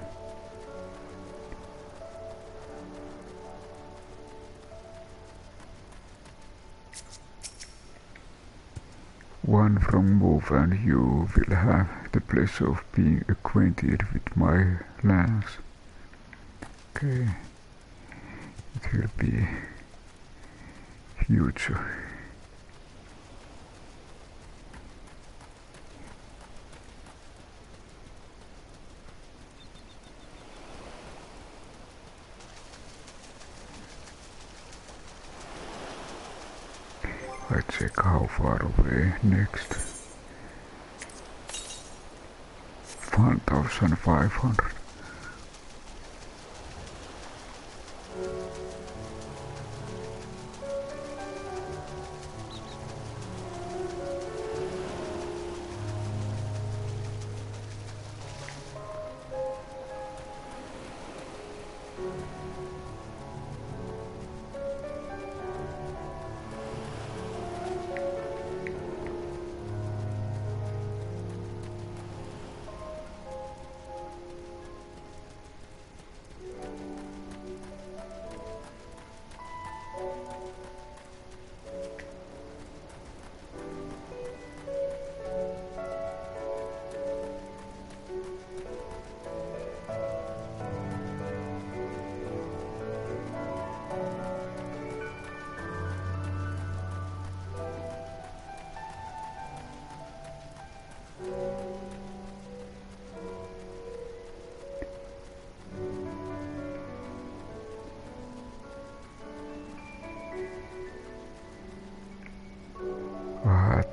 One from move and you will have the pleasure of being acquainted with my lands. Okay, it will be future. I check how far away next. 1500.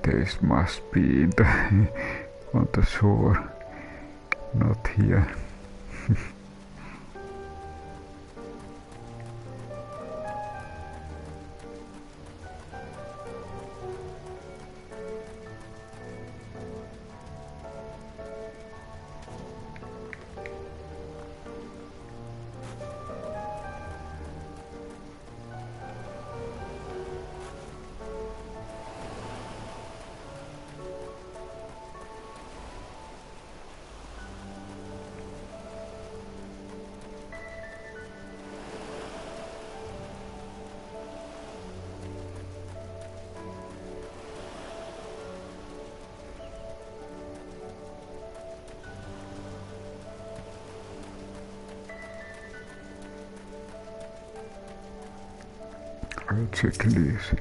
This must be in the on the shore, not here. I'll check this.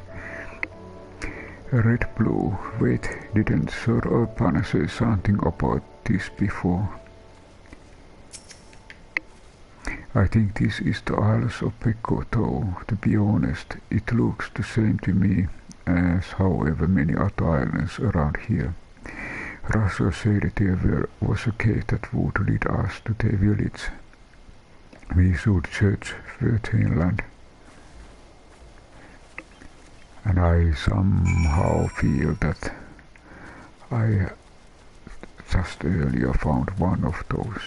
Red blue. Wait, didn't Sir Urban say something about this before? I think this is the Isles of Pekko, though, to be honest, it looks the same to me as however many other islands around here. Russell said there was a gate that would lead us to their village. We should search for inland. And I somehow feel that I just earlier found one of those.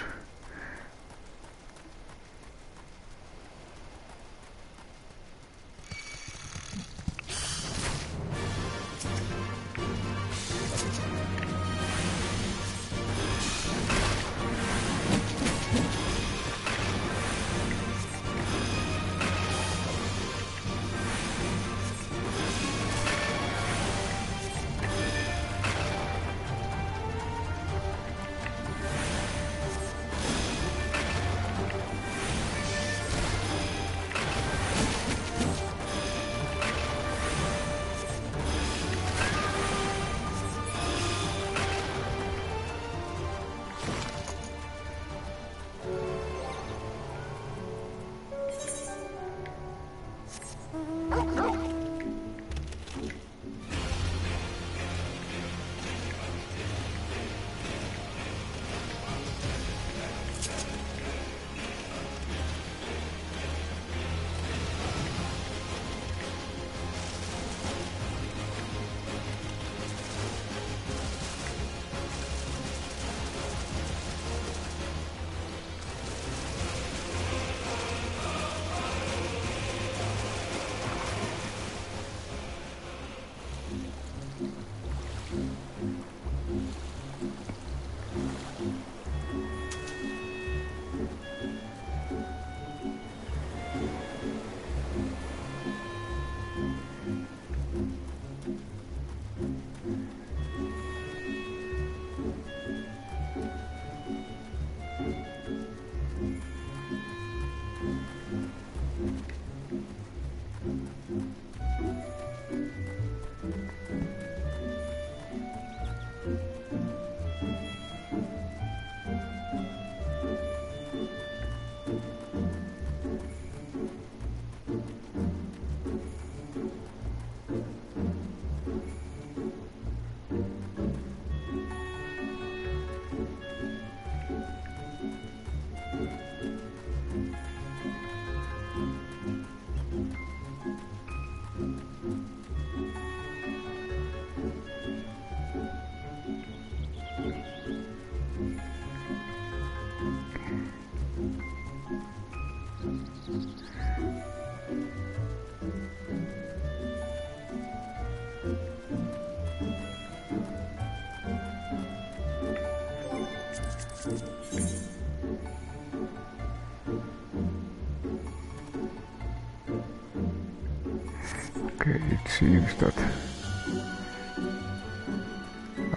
Okay, it seems that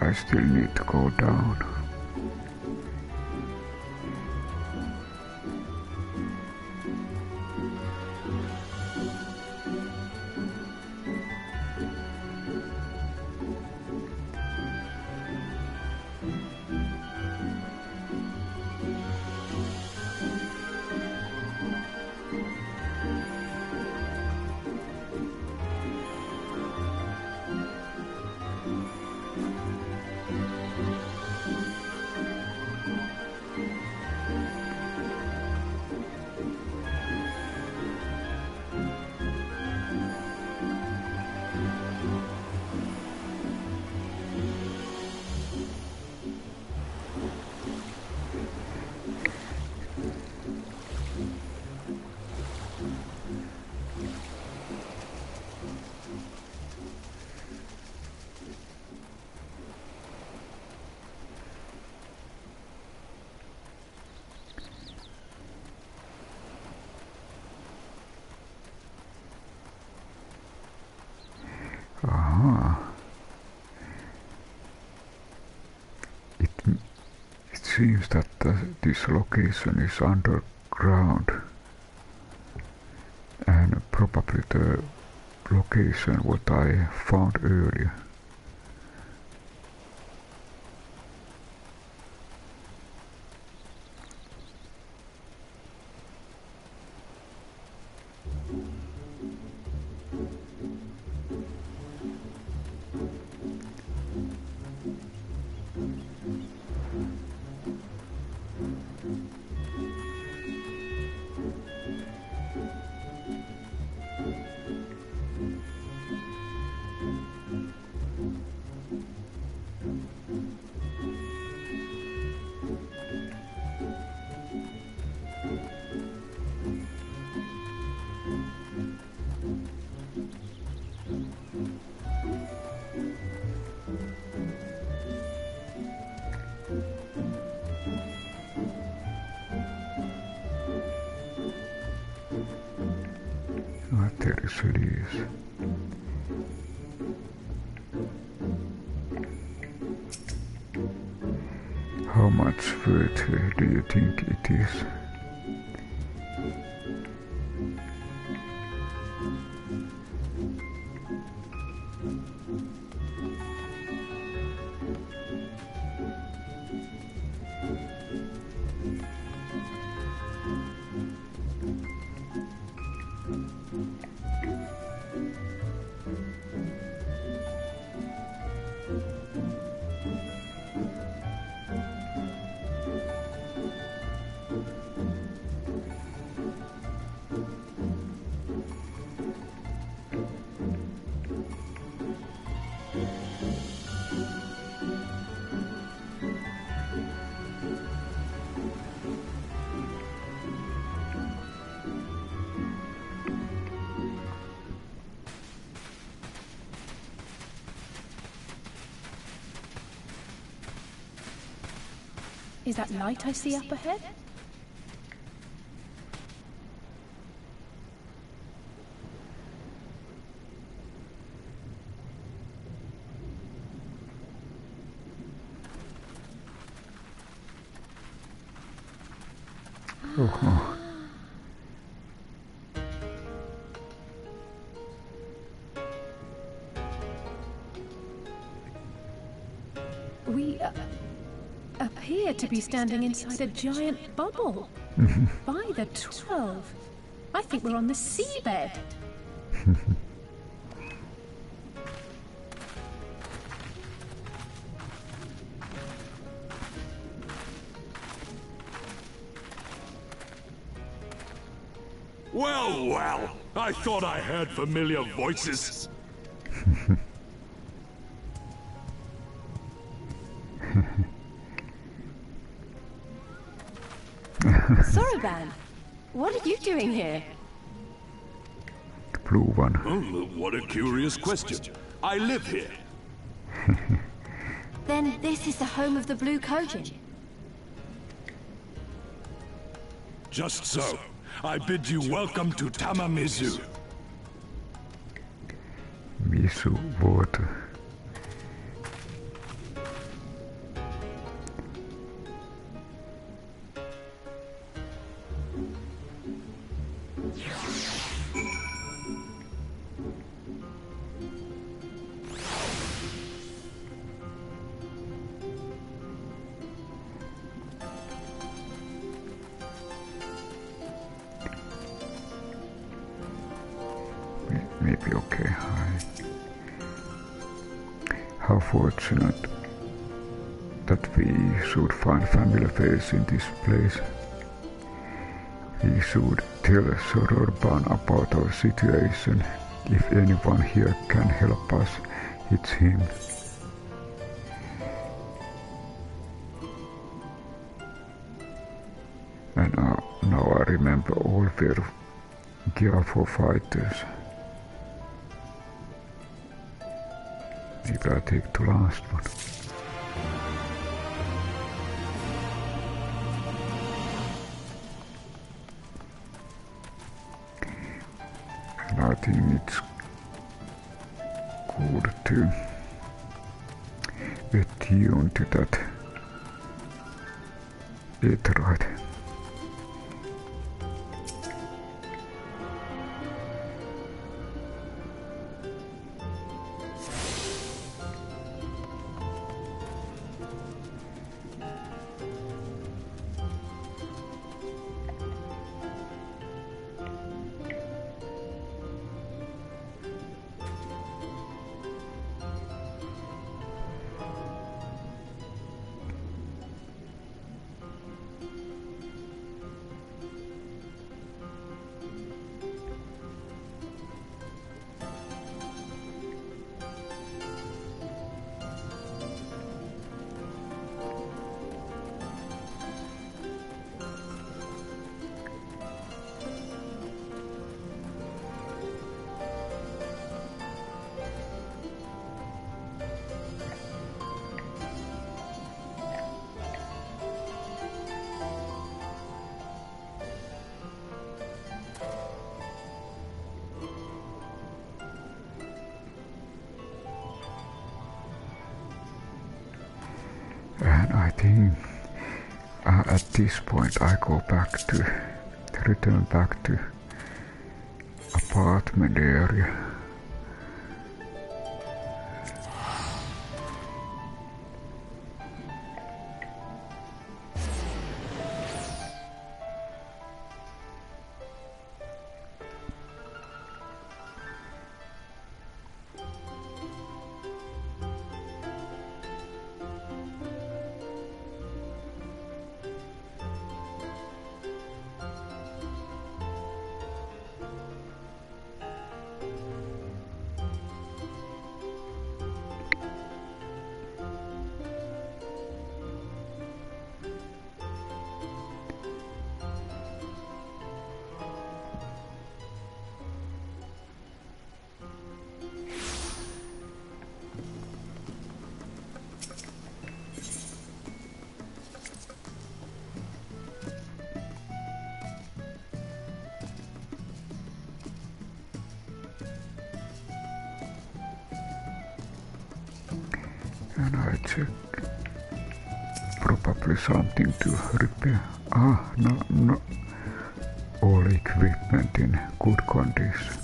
I still need to go down. It seems that this location is underground, and probably the location what I found earlier. there is Solace. How much further do you think it is? Is that light I see up ahead? Oh. We appear to be standing inside a giant bubble. By the 12, I think we're on the seabed. Well, well, I thought I heard familiar voices. Soroban, what are you doing here? The blue one. Oh, what a curious question. I live here. Then this is the home of the Blue Kojin. Just so. I bid you welcome to Tamamizu. Misu water. Maybe okay. How fortunate that we should find family affairs in this place. We should tell Soroban about our situation. If anyone here can help us, it's him. And now I remember all their gear for fighters. Maybe I take the last one. And I think it's good to attune to that Aether. think at this point I go back to, return back to apartment area. And I check probably something to repair. No, all equipment in good condition.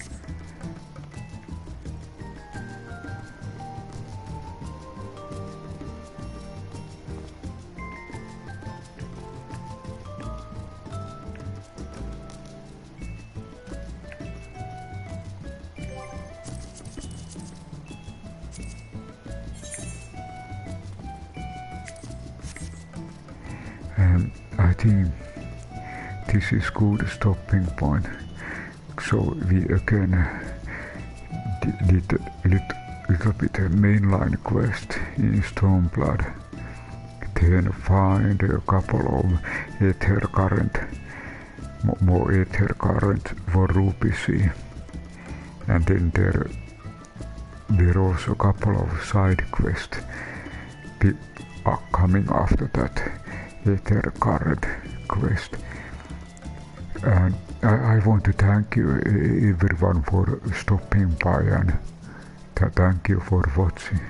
I think this is good stopping point. So we again did a little bit of mainline quest in Stormblood. Then find a couple of Aether current, more Aether current for Ruby Sea. And then there are also a couple of side quests coming after that Aether current quest. And I want to thank you everyone for stopping by, and thank you for watching.